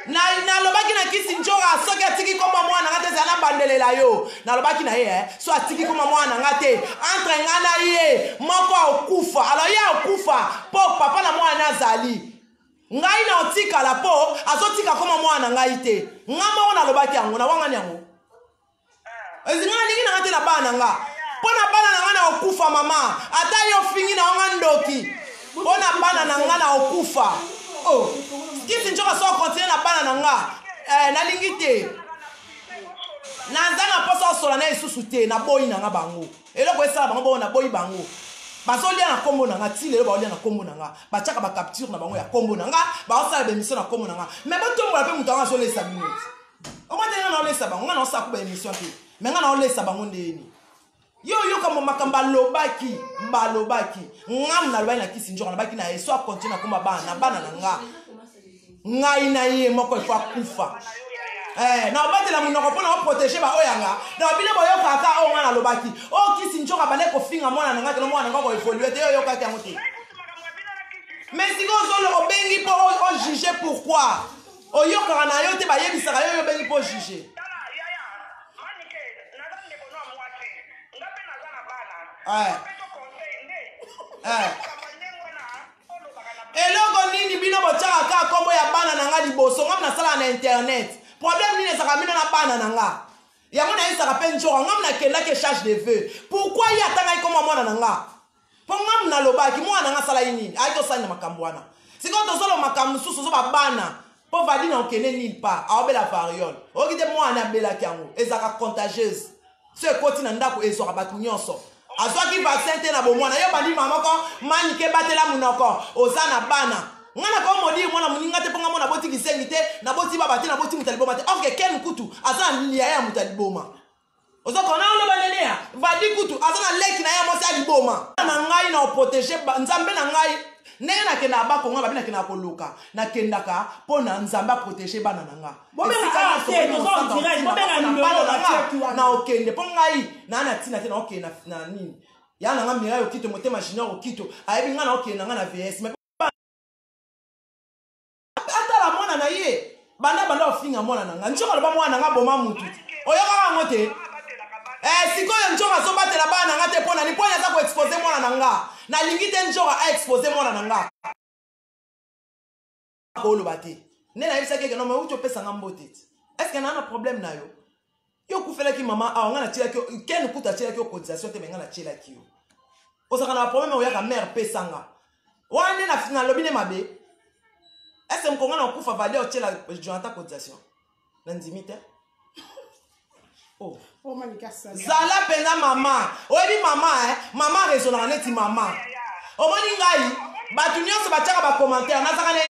Speaker 2: na lobaki na kisi njora soki atiki koma mwana ngate zana bandelela yo na lobaki na ye so atiki koma mwana ngate entre ngana ye moko okufa alors ye okufa po papa na mwana azali ngai na otika la po azotika koma mwana ngai te ngamo na lobaki yango na wangani yango ezinga lingi na ngate na bana nga pona bana na nga na okufa mama ata yo fingi na nga ndoki pona bana na nga na okufa oh kisi njoka so continue na bana na nga na lingi te na nzanga poso sola na isusu te na boyi na nga bango eloko esala bango bo na boyi bango bazolia na kombo na nga ti lelo baolia na kombo na nga batiaka bacapture na bango ya kombo na nga baosala bemission na kombo na nga me botombola mpe moto yango azolesa bino omate nga naolesa bango nga naosala kuba émission te me nga naolesa bango ndeni yo yoka mo makambo balobaki ngamu nalobaki na kisi njoka nabaki na yeso akontinue na komba bana na nga ngai na ye moko efo akufa na obatela munoko mpona oprotege baoyanga na babine boyokaka o nga nalobaki o kisi njoka bande kofinga mwana na nga telo mwana na nga koevolue te yo oyokaki yango te mais siko ozolo obengi mpo ojuge pourquoi oyokaka na yo te bayebisaka yo obengi mpo ojuge eloko nini bino botiaka kaka kombo ya bana na nga liboso ngamu nasala na internet problème nini ezaka bino na bana na nga yango nayebisaka mpe njoka ngamu nakendaki charge de vœu pourquoi ye atangai kombo ya mwana na nga mpo ngamu nalobaki mwana na nga asala ye nini ayaki osalina makambo wana sikoyo tozoloba makambo mosusu ozo babana mpo vadi na okende nil pa aobela variole oyoki te mwana abelaki yango ezalaka contagieuse so ekoti na ndako ezwaka bato nyonso azwaki vaccin te na bomwana yo bandima moko manike batela munoko oza na bana ngana ko modi mwana muninga te ponga mona boti kisengi te na boti baba te na boti mutaliboma te orke ken kutu aza na lia ya mutaliboma ozo kona lo banenea vadi kutu aza na leki na ya mosi aliboma na ngai na protéger nzambe na ngai ndenge nakenda abako nga babina kena koluka nakendaka pona nzambe protéger bana na nga na okende po ngai na tina te na okende na nini ya na nga mira yo kito motema junior okito ayebi nga na okende nga na VS atala mwana na ye banda ofinga mwana na nga njoka loba mwana nga boma mutu oyokaka ngo te sikoyo njoka azobatela bana na nga te pona ni pona aza koexpose mwana na nga nalingi te njoka aexpose mwana na nga koloba te nde nayebisaki eke nome uti opesanga mbote te eske na problème na yo yo okufelaki mama awa nga natielaki yo kene kuta atielaki yo cotisation te me nga natielaki yo ozaka na baproblème oyaka mare pesanga wana nde nalobi nde mabe ese mkonga na okufa vali otiela joanta cotisation na ndimi te zala mpenza mama oyebi mama mama resonaka neti mama omoni ngai bato nyonso batiaka bacommentaire nazaka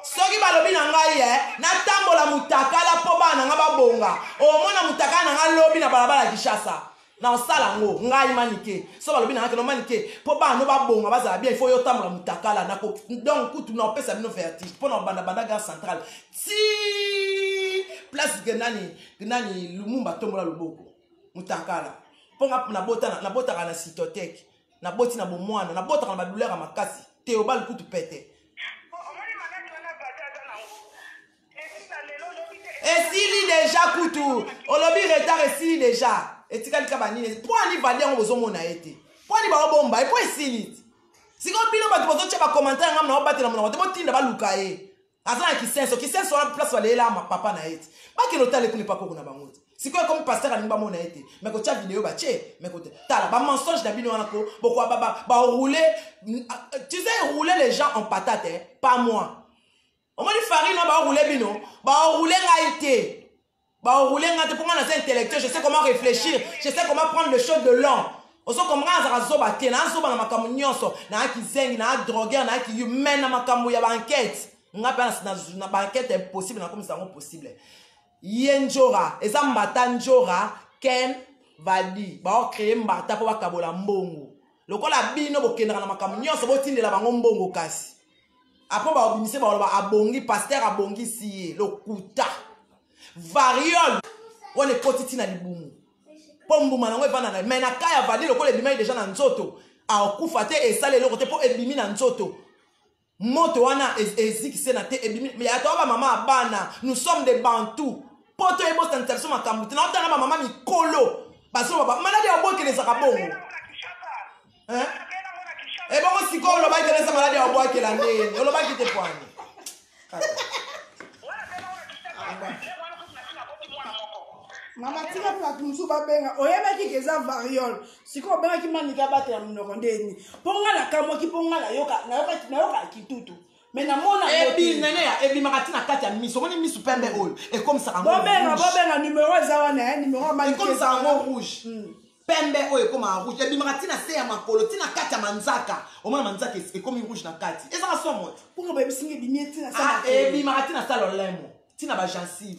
Speaker 2: soki balobi na ngai natambola mutakala mpo bana nga babonga omona mutakala na nga lobi na balabala ya Kinshasa na osala ngo ngai manike so balobi na nga keno manike mpo bana babonga bazala bien ifo yo tambola mutakala donc kutu na opesa bino vertige mpo na obandabanda gare centrale ti place genani Lumumba tombola loboko mutakala mpo nga nabotaka na cytoteke naboti na bomwana nabotaka na badouleur ya makasi te obali kutu pete esili deja kutu olobi retard esili deja etikali ka banini mpo ani vali yango bozomona ye te mpo ani baobomba epo esili sikoyo bino bato bozotia bacommentaire ngamu na obatela monoko te botinda baluka ye aza na kisenso wana place balela papa na ye te bakende otala ekuni pakoko na bango te sikoyo komi paster alingi bamona ye te me kotia video batie me kote tala bamensonge na bino wana ko bokoa baroule tu sais rouler les gens en patate pas moi omoni farine na baroule bino baroule ngai te baroule ngai te mponga naza intellectuel je sais comment réfléchir je sais comment prendre les choses de long oso komanga azaka zoba te na azoba na makambo nyonso na aki zengi na drogueur na aki humain na makambo ya banquête nga pe na banquête impossible na komisa yango possible ye njora eza mbata njora ken vali baocreye mbata mpo bakabola mbongo lokola bino bokendaka na makambo nyonso botindela bango mbongo kasi apres baobimisi baloba abongi paster abongisi ye lokuta variole wana ekoti ntina libumu mpo mbuma nango evanda na me na ka ya vali lokola ebimai deja na nzoto aokufa te esala eloko te mpo ebimi na nzoto moto wana ezikise na te ebimi yatoa bamama abana nous sommes des bantou mpo to ebosanisa biso makambo te naotanga bamama mikolo basoba maladi ya obwakelezaka bongo ebongo sikoyo olobaki kelesa maladi ya obwakela ndeni olobaki te pwani
Speaker 1: Mama tika pla tumsu ba benga. Oyeba ki keza variole. Siko benga ki manika bate ya mnoko ndeni. Ponga na kamo ki ponga na yoka kitutu. Mais na mona
Speaker 2: ebi nene ya ebi makati na kati ya miso moni miso pembe oyo et comme ça
Speaker 1: bobenga numéro zawana numéro
Speaker 2: et comme ça en rouge pembe oyo comme en rouge ebi makati na se ya makolo tina kati ya manzaka au moins manzaka et comme rouge na kati et ça somo
Speaker 1: pour bébé singe bimieti na
Speaker 2: ça ebi makati na salo lemo tina ba gencive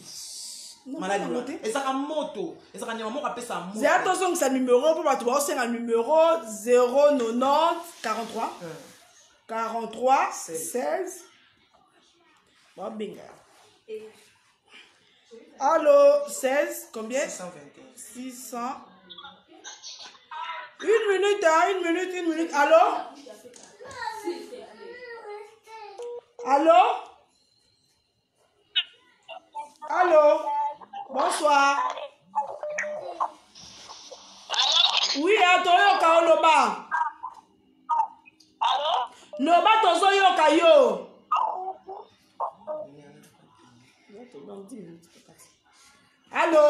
Speaker 2: malade et ça moto et ça nyama moko apesa moto
Speaker 1: c'est attention que ça numéro pour battre c'est un numéro 090 43 43 16 bon binga. Allô 16 combien 600 une minute allô bonsoir oui atoyoka oloba loba tozoyoka yo allô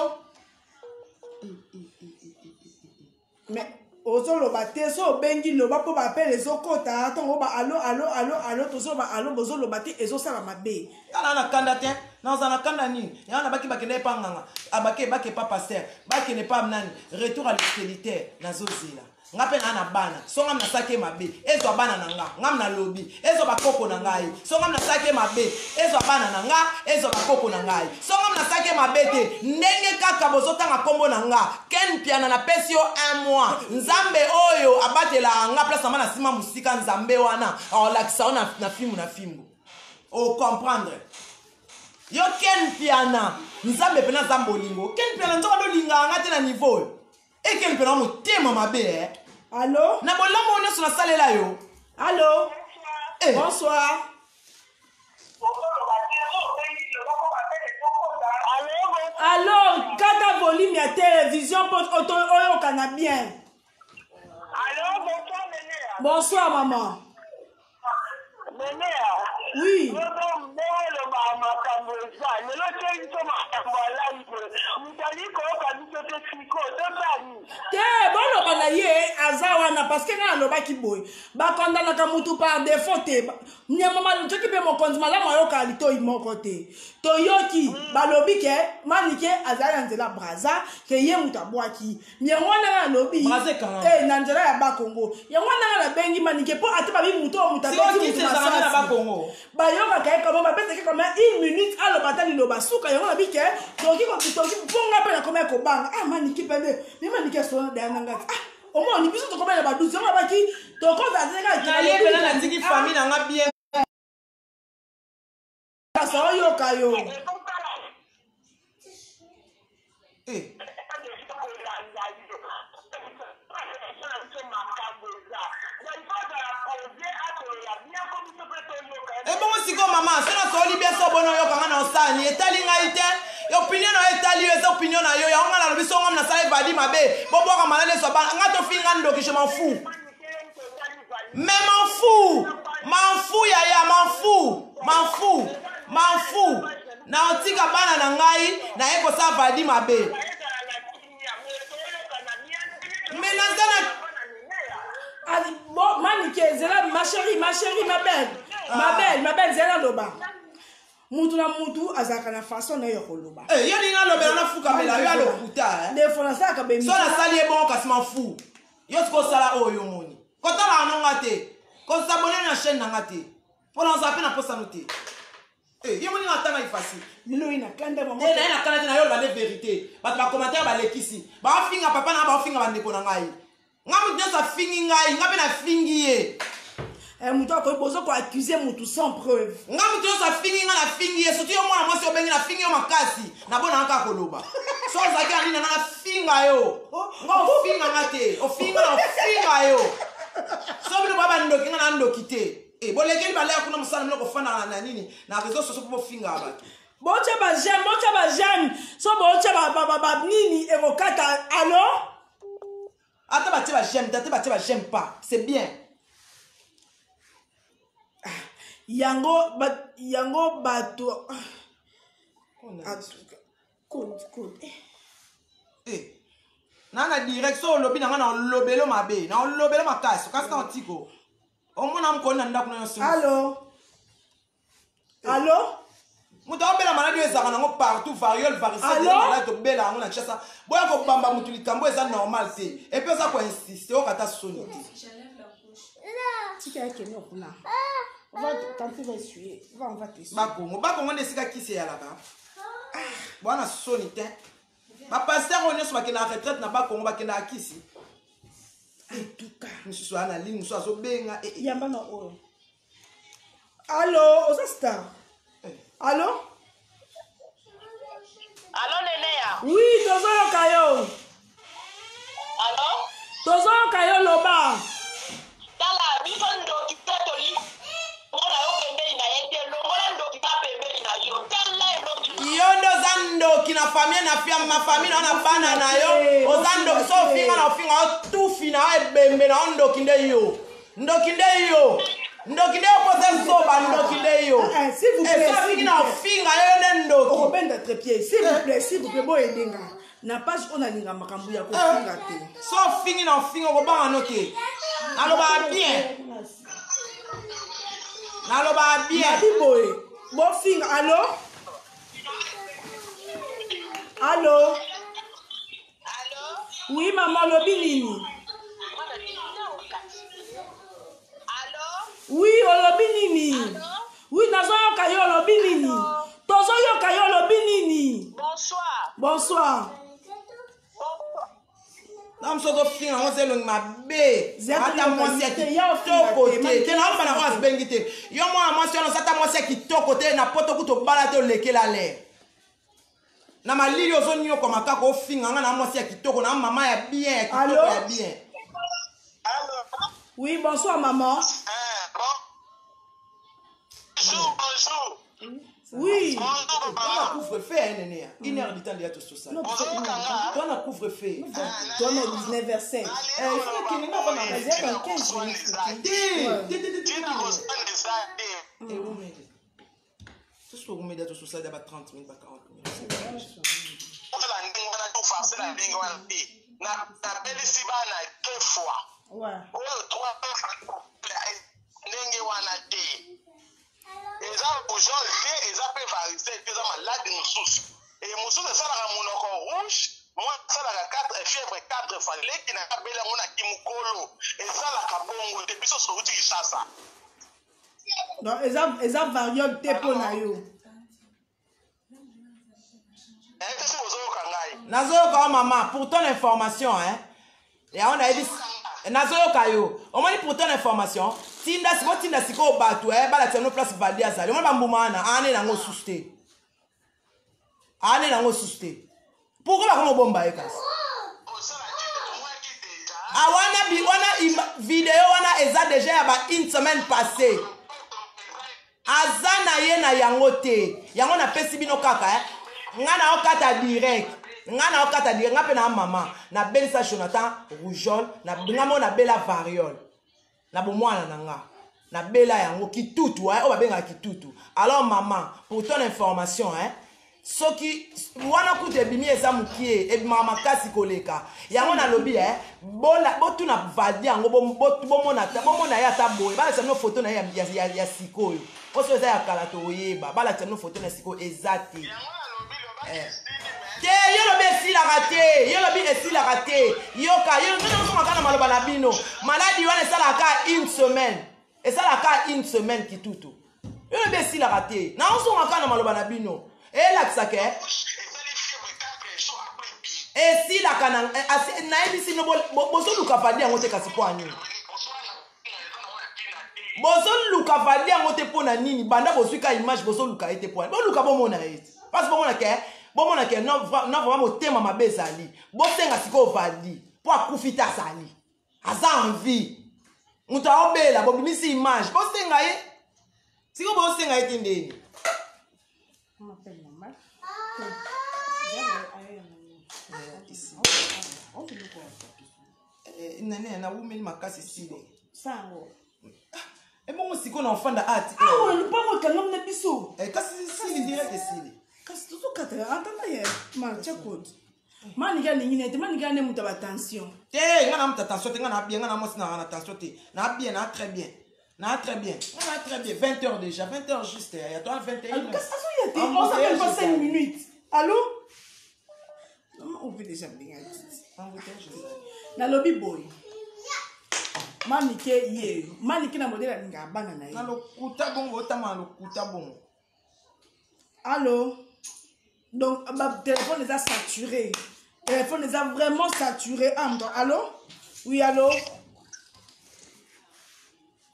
Speaker 1: mais ozoloba te so obengi loba mpo bapele ezokota ntongo ba allo tozoloba allo bozoloba te ezosala mabe
Speaker 2: yana na kanda te naza na kanda nini yana baki bakende pa nganga abake pa pasteur bakende pa nani retour à l'utilitaire nazozela ngape na bana so ngam na sake mabe ezo bana na ngam na lobi ezo bakoko na ngai so ngam na sake mabe ezo bana na nga ezo bakoko na ngai so ngam na sake mabe te ndenge kaka bozotanga kombo na nga ken piana na pesio 1 mois nzambe oyo abatela nga place na sima musika nzambe wana olakisa na fimu o comprendre yo ken piana nzambe pena zambolingo ken piana nzoka do linga nga te na niveau et ken piana motema mabe
Speaker 1: allô
Speaker 2: na bolamo on est sur la salle là yo
Speaker 1: allô bonsoir allô kata volume ya télévision pour oyoka na bien
Speaker 7: allô
Speaker 1: bonsoir maman oui te boloba na ye aza wana parceke nga alobaki boye bakondanaka mutu par défaut te nyamama soki mpe mokonzi malamu ayoka litoi moko te toyoki balobi ke manike azali na nzela braza ke ye mutu abwaki yango wana nga alobi na nzela ya bakongo yango wana nga nabengi manike mpo ate babi mutu oyo mutu abeti mutu masasi bayokaka ye kamo bapesaki kama 1 minute aloba ta liloba suka yango nabi ke toki mponga mpe nakoma ekobanga maniki pende me maniki sona dayananga ti omoni biso tokobela badusi yango abaki
Speaker 2: tokozazeka na ndiki famille nanga bien
Speaker 1: kasa oyoka yo
Speaker 2: ebongo siko mama sona toli biso bono yokanga na osani etali ngai te opinion na etali yo eza opinion na yo yango nga nalobi songo na sala ebadi mabe bobwaka malale so bana nga tofinga ndoki je m'en fous mais m'en fous yaya m'en fous na otika bana na ngai na ye kosala badi mabe mais nazana
Speaker 1: manike ezela ma chérie ma belle zela loba mutu na mutu azalaka na façon na yo koloba
Speaker 2: yo linga lobela na fukamela yo alokuta
Speaker 1: defo nasalaka bemi
Speaker 2: so nasali ye bongo kasi m'en yo sikosala oyo moni kotala anonga te kosabone na chaîne nanga te mpo na oza mpe na posano te ye moni na tanga ifacile
Speaker 1: lelo ina kanda mama
Speaker 2: naye na kanda te na yo loba nde vérité bato bakommentaire balekisi baofinga papa na baofinga bandeko na ngai nga mutu nyonso afingi ngai nga mpe nafingi ye
Speaker 1: mutu akoyi bozo koaccuse mutu sans preuve
Speaker 2: nga mutu nyonso afingi nga nafingi ye surtout yo mwana mwasi obengi nafingi yo makasi nabona kaka koloba so ozalaki na nini nga nafinga yo nga ofinga nga te ofinga yo so bino baba ndoki nga na ndoki te bolekeli balea kuna mosala milo kofanda na nini na réseau sociaux mpo bofinga bato
Speaker 1: bocha ba j'aime so bocha ba nini evokata allo
Speaker 2: ata batie ba j'aime tate batie ba j'aime pas c'est bien
Speaker 1: yango bato
Speaker 2: Nana direct so lobby na lobelo mabe na lobelo makasi kasi na tiko omona mkona ndaku na yosu.
Speaker 1: Allô
Speaker 2: muta obela maladi ezaka nango partout variole varicelle maladi to bela ngo na chasa boya ko bamba mutu likambo eza normal te et puis ça ko insister o kata soni te.
Speaker 1: Tika yake no kuna. On va tenter de essuyer. On va t'essuyer.
Speaker 2: Bakongo ndesika kisi ya laka. Bwana soni te. Ba pasteur on nyonso bakena retraite na bakongo bakena akisi.
Speaker 1: En tout cas,
Speaker 2: monsieur ana ligne muso azobenga
Speaker 1: yamba na oyo. Allô, oza star. Allô?
Speaker 6: Allô, Nénéa?
Speaker 1: Oui, tozoyoka yo.
Speaker 6: Allô?
Speaker 1: Tozoyoka yo loba.
Speaker 6: Tala, biso ndoki petoli. Mona yo pembeni na yete, longola ndoki pa pembeni na yo. Tala ndoki.
Speaker 2: Yondo zando kina famille na fia ma famille na bana na yo. Ozando so finga na finga tu fina ebembe na ndoki nde yo. Ndoki nde yo. Ndoki nde opose soba ndoki nde yo.
Speaker 1: S'il vous plaît.
Speaker 2: So finga na finga yo ndoki.
Speaker 1: Robin d'atrepied, s'il vous plaît, boy edenga. Na page on a linga makambu ya ko finga te.
Speaker 2: So fingi na finga ko ba anoke. Naloba bien. Naloba bien.
Speaker 1: Boy. Bo finga, allô? Allô?
Speaker 6: Allô?
Speaker 1: Oui, maman, lobi nini?
Speaker 6: Allô?
Speaker 1: Oui, olobi nini? Oui, nazoyoka yo lobi nini? Tozoyoka yo lobi nini?
Speaker 6: Bonsoir.
Speaker 1: Bonsoir.
Speaker 2: Nam soto finga ngo zelong mabe. Ata mwasi kitoko te. Ke na bana was bengite. Yo mwa mwasi ono sata mwasi kitoko te na poto kuto bala te lekela le. Na malili ozo nyo kwa makako ofinga nga na mwasi kitoko na mama ya bien ya kitoko ya bien.
Speaker 6: Allô?
Speaker 1: Oui, bonsoir maman.
Speaker 6: Bonjour.
Speaker 1: Oui.
Speaker 2: On a couvre-feu, néné. 1 heure du temps de tout ça. On a couvre-feu.
Speaker 1: Toi, on est 19h05.
Speaker 2: Il faut que nous avons un
Speaker 1: 15 minutes.
Speaker 2: Tout ce que vous mettez tout ça, il y a 30 minutes, 40 minutes.
Speaker 3: Eza bougeon te eza pe varicelle eza malade mosusu et mosusu esalaka monoko rouge moi esalaka 4 fièvre 4 fois leki na kabela ngo na kimukolo esalaka bongo te biso souti kisasa
Speaker 1: donc eza variole te po na yo
Speaker 3: esi ozoyoka ngai
Speaker 2: nazoyoka maman pour ton information hein et on a dit nazoyoka yo omoni pour ton information tinda siko tinda siko bato bala tseno place Valdi azali omoni bambuma na ane nango suste ane nango suste pourquoi ba komo bomba ekasi wana video wana eza déjà ya ba une semaine passée aza na ye na yango te yango na pesi bino kaka nga na okata direct nga pe na mama na belisa Jonathan rougeole na ngamo na bela variole na bomwana nanga na bela yango kitutu o babenga kitutu alors maman pour ton information soki wana kute bimi eza mukie ebima makasi koleka yango na lobi bola botuna Valdi yango bomona ya ta boye bala tano photo na ya sikoyo oso eza ya kala to oyeba bala tano photo na sikoyo ezati te yolobi esilaka te yoka yolobi maloba na bino maladi wana esalaka une semaine kitutu yolobi esilaka te na osongaka na maloba na bino elakisaka esilaka nayebisi no bozoluka Valdi yango te kasi po anini bozoluka Valdi yango te mpo na nini banda bozwika image bozoluka ye te po anini boluka bomona ye te parce bomona ke non vraiment motema mabe ezali bosenga sikoyo Valdi mpo akufi te azali aza envie moto aobela bobimisi image bosenga ye sikoyo bosenga ye te ndeni nane na wumeli makasi sile
Speaker 1: sango
Speaker 2: ebongo sikoyo na ofanda ati
Speaker 1: lupango ekangam na biso
Speaker 2: kasi sili direct esili
Speaker 1: kasi tozokata entanda ye ma check code Manika ningine, manika ne muta attention.
Speaker 2: Te, ngana muta attention, te ngana bien, ngana mosi na attention te. Na bien, na très bien. Na très bien. On a très bien. 20h déjà, 20h juste. Il y a toi 21h.
Speaker 1: Qu'est-ce que c'est? On s'appelle pas 5 minutes. Allô? On veut déjà bien. Na lobby boy. Manike ye. Manike na modèle nga bana na ye.
Speaker 2: Na lo kuta bongo, otama lo kuta bongo.
Speaker 1: Allô? Donc, ma téléphone les a saturés. Le téléphone les a vraiment saturés. Allô? Oui, allô?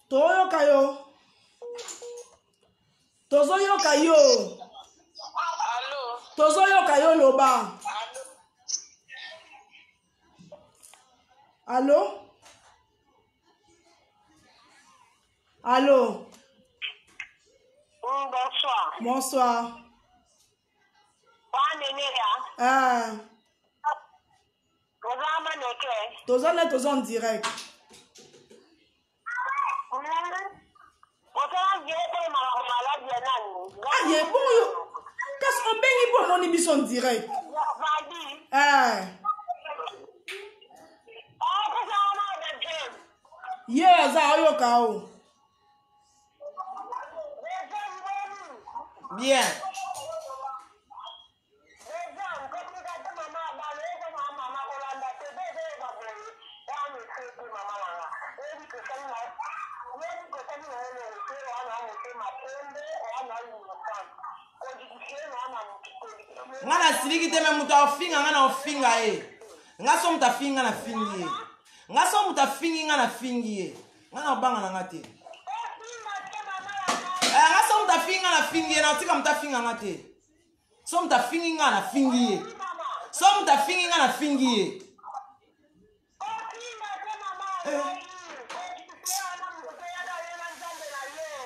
Speaker 1: Toyo kayo. Tozo yo kayo.
Speaker 6: Allô?
Speaker 1: Tozo yo kayo loba. Allô? Allô?
Speaker 6: Bonsoir.
Speaker 1: Bonsoir. Ah. Tozo en direct. Ah, y'a bon yo. Qu'est-ce qu'on bénit pour non émission direct? Ah. Yeah, ça yo kao.
Speaker 2: Bien. Ngana siliki teme muta ofinga ngana ofinga nga so muta finga na fingi nga so muta fingi ngana fingi ngana obanga na ngate nga so muta finga na fingi na otika muta finga ngate so muta fingi ngana fingi so muta fingi ngana fingi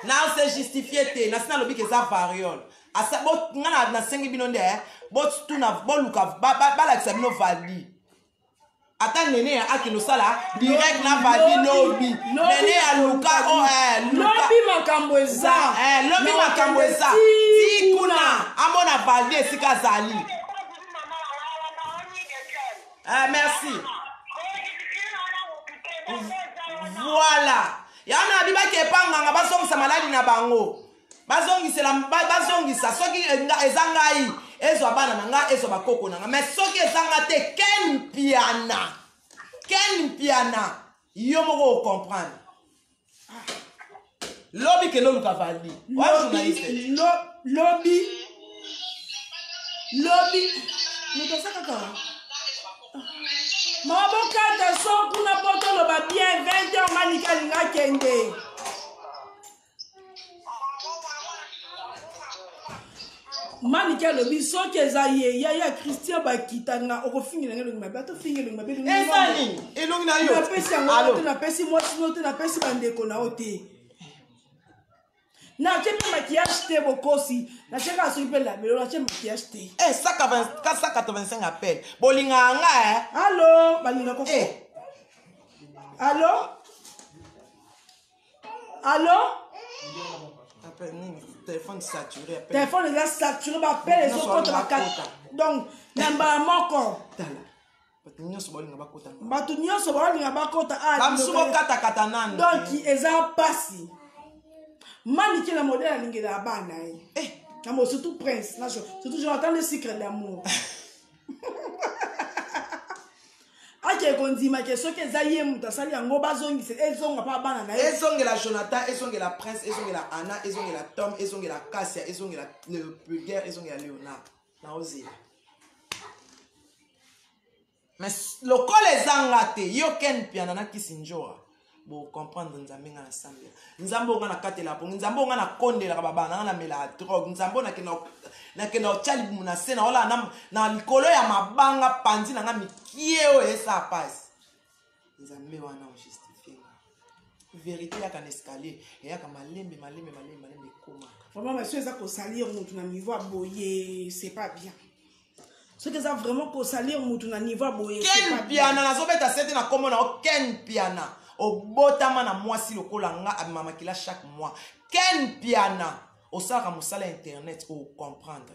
Speaker 2: na se justifier te na sina lobi ke za variole asa bot ngana na sengi bino nde bot tuna boluka balakisa bino vali ata nene ya akino sala direct na vali lobi nene ya luka
Speaker 1: lobi makambo eza
Speaker 2: lobi makambo eza ti kuna amona vali esika zali merci voilà yana bibaki epanganga bazongisa maladi na bango bazongisa soki eza ngai ezwa bana na ngai ezwa bakoko na ngai mais soki ezanga te ken piana yo moko ocomprendre lobi ke loluka vali
Speaker 1: lobi mutosakaka mabokata so kuna potoloba bien 20h manika linga kende manika lobi soki eza ye ya Christian bakitanga okofingira ngelongi mabe atofingira ngelongi mabe
Speaker 2: ezani elongi na yo
Speaker 1: napesi yango te napesi mwasi no te napesi bandeko na yo te na chepe maquillage te bokosi na cheka soki pe la belo na chepe maquillage te
Speaker 2: 185 appel bolinga nga
Speaker 1: allo balinga koko allo
Speaker 2: appel nini téléphone saturé appel
Speaker 1: téléphone eza saturé bappel ezokota bakata donc namba moko bato nyonso balinga bakota
Speaker 2: bamsukokata nani
Speaker 1: donc eza pasi maniki na modèle alingela ya bana ye namo surtout prince surtout Jonathan le secret d'amour ake kondima ke soki eza ye mutu asali yango bazongisa ezonga mpa bana na ye
Speaker 2: ezongela Jonathan ezongela prince ezongela Anna ezongela Tom ezongela Cassia ezongela le Pulgaire ezongela Léonard na ozela mais lokola ezanga te yo ken piana na kisinjoa bo comprendre nzambe nga na sambela nzambe nga na katela pongi nzambe nga na kondela ka babana nga na mela drogue nzambe na kena ochali muna sena wala na likolo ya mabanga panzi na nga mikie o esa passe nzambe wana o justifier vérité ya kan escalier ya ka malembe koma
Speaker 1: vraiment monsieur eza ko salir mutu na niveau boye c'est pas bien ce que ça vraiment ko salir mutu na niveau boye c'est pas bien
Speaker 2: piana na zobeta sete na komo na ken piana obotama na mwasi lokola nga abimamakila chaque mois ken piana osalaka mosala internet o comprendre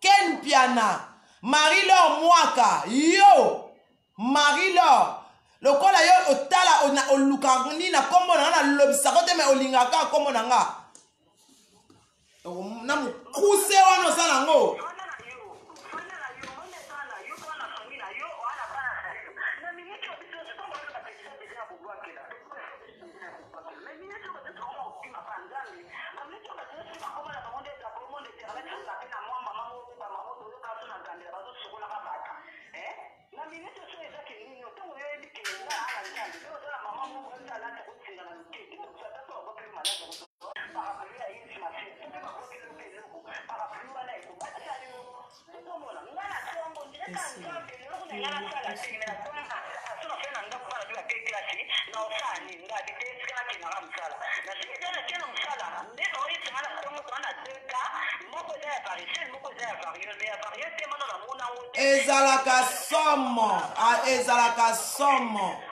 Speaker 2: Ken Piana, Marie-Laure Mwaka, yo, Marie-Laure, lokola yo otala olukangni na kombo na lobisa kote me olingaka kombo na nga. Na mu kuse wana sana ngo. ezalaka somo ezalaka somo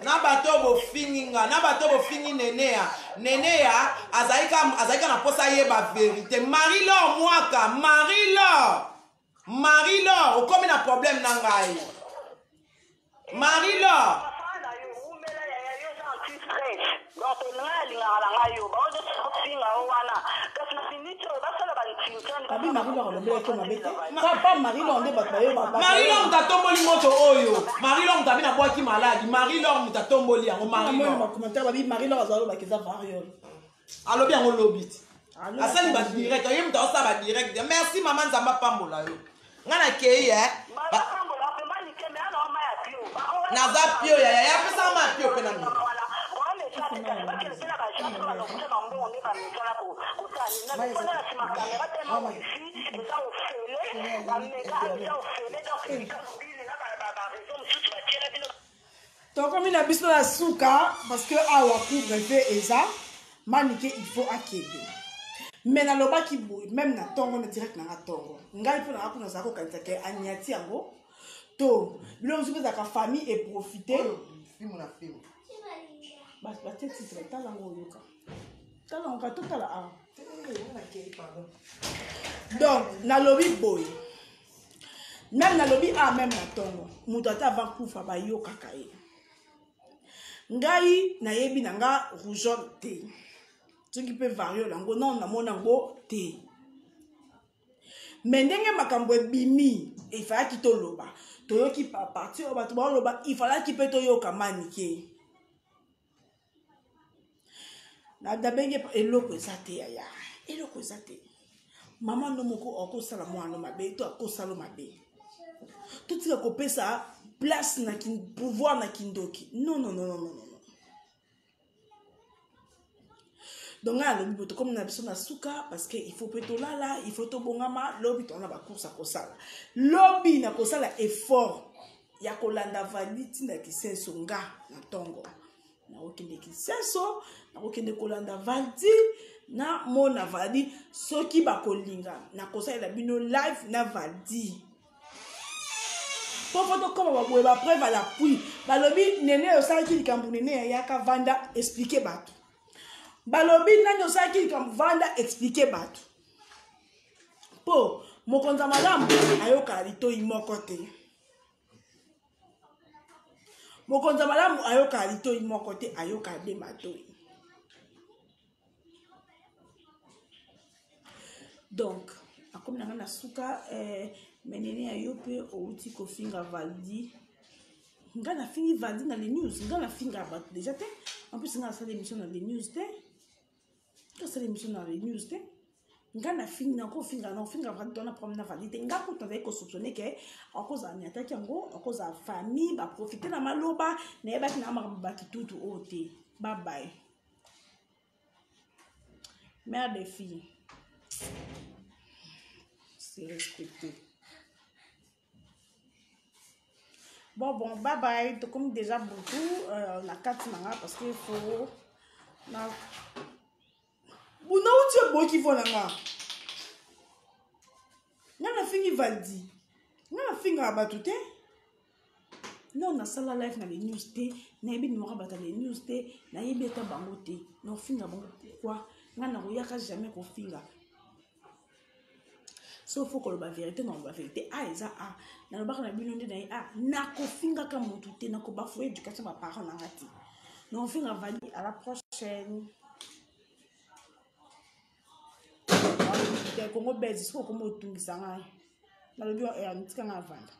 Speaker 2: na bato bofinginga na bato bofingi nenea azaika na posa yeba vérité Marie-Laure mwaka Marie-Laure okomi na problème na ngai Marie-Laure Marie-Laure mutatomboli moto oyo Marie-Laure mutabi na bwaki maladi Marie-Laure mutatomboli yango alobi yango lobiti asali ba direct ye muta osala ba direct merci mama nzamba pambola yo ngana kei naza pio ya pesa ma pio pena mi
Speaker 1: tokomi na biso na suka parce que awa couvre-feu eza manike il faut akende mais nalobaki boye même na tongo na direct nanga tongo ngai mpo nanga kuna zako kanisa ke aniati yango to bilo mosusu ezaka famille et profiter batie titre talango oyoka talango ka totala awa donc nalobi boye même nalobi même na tongo moto ata avant kufa bayokaka ye ngai nayebi na nga rougeole te soki mpe vario nango non namona yango te me ndenge makambo ebimi efalaki toloba toyoki parti oyo bato baoloba ifalaki mpe toyoka manike nadabenge eloko eza te yaya eloko eza te mama no moko akosala mwana mabe to akosala mabe totika kopesa place na pouvoir na kindoki non donc alobi boto comme na biso na suka parce que il faut pe tolala il faut tobongama lobi tona ba course akosala lobi na kosala effort ya kolanda valiti na kisenso nga na tongo na okende kisenso na okende kolanda valiti na mona vali soki bakolinga na kosala bino live na validi pour photo comme baboye ba preuve à l'appui balobi nene osalaki likambo nene yaka vanda expliquer bato balobi nani osalaki likambo vanda expliquer bato po mokonza malamu ayoka litoi moko te mokonza malamu ayoka litoi moko te ayoka de matoi donc akomi nanga na suka menene ayo pe outi kofinga validi nga na fingi validi na les news nga na finga bato déjà te en plus nga asala émission na les news te nga asala émission na les news te nga na fingi na kofinga na ofinga validi na problème na validi te nga kuta azali kosoupçonne ke akozala miataki yango akozala famille baprofite na maloba nayebaki na makambo bakitutu oyo te babaye mère des filles c'est respecté. Bon, bye bye. Comme déjà beaucoup, la carte manga parce qu'il faut. Na. Vous n'avez pas qui vont là. N'a fini valdi. N'a fini abatute. Non, na sala live na les news té. Na yebi ni mora bata les news té. Na yebi eta bango té. Na fini bango pourquoi? nga na koyaka jamais kofinga sauf faut que la vérité non la vérité ah eza ah na lobaka na bino nde na ye ah na kofinga ka mutu te na kobafu éducation ba parents na ngati non finga vali à la prochaine Congo bezi siko komo tungisa ngai na lobi ya ntika nga vanda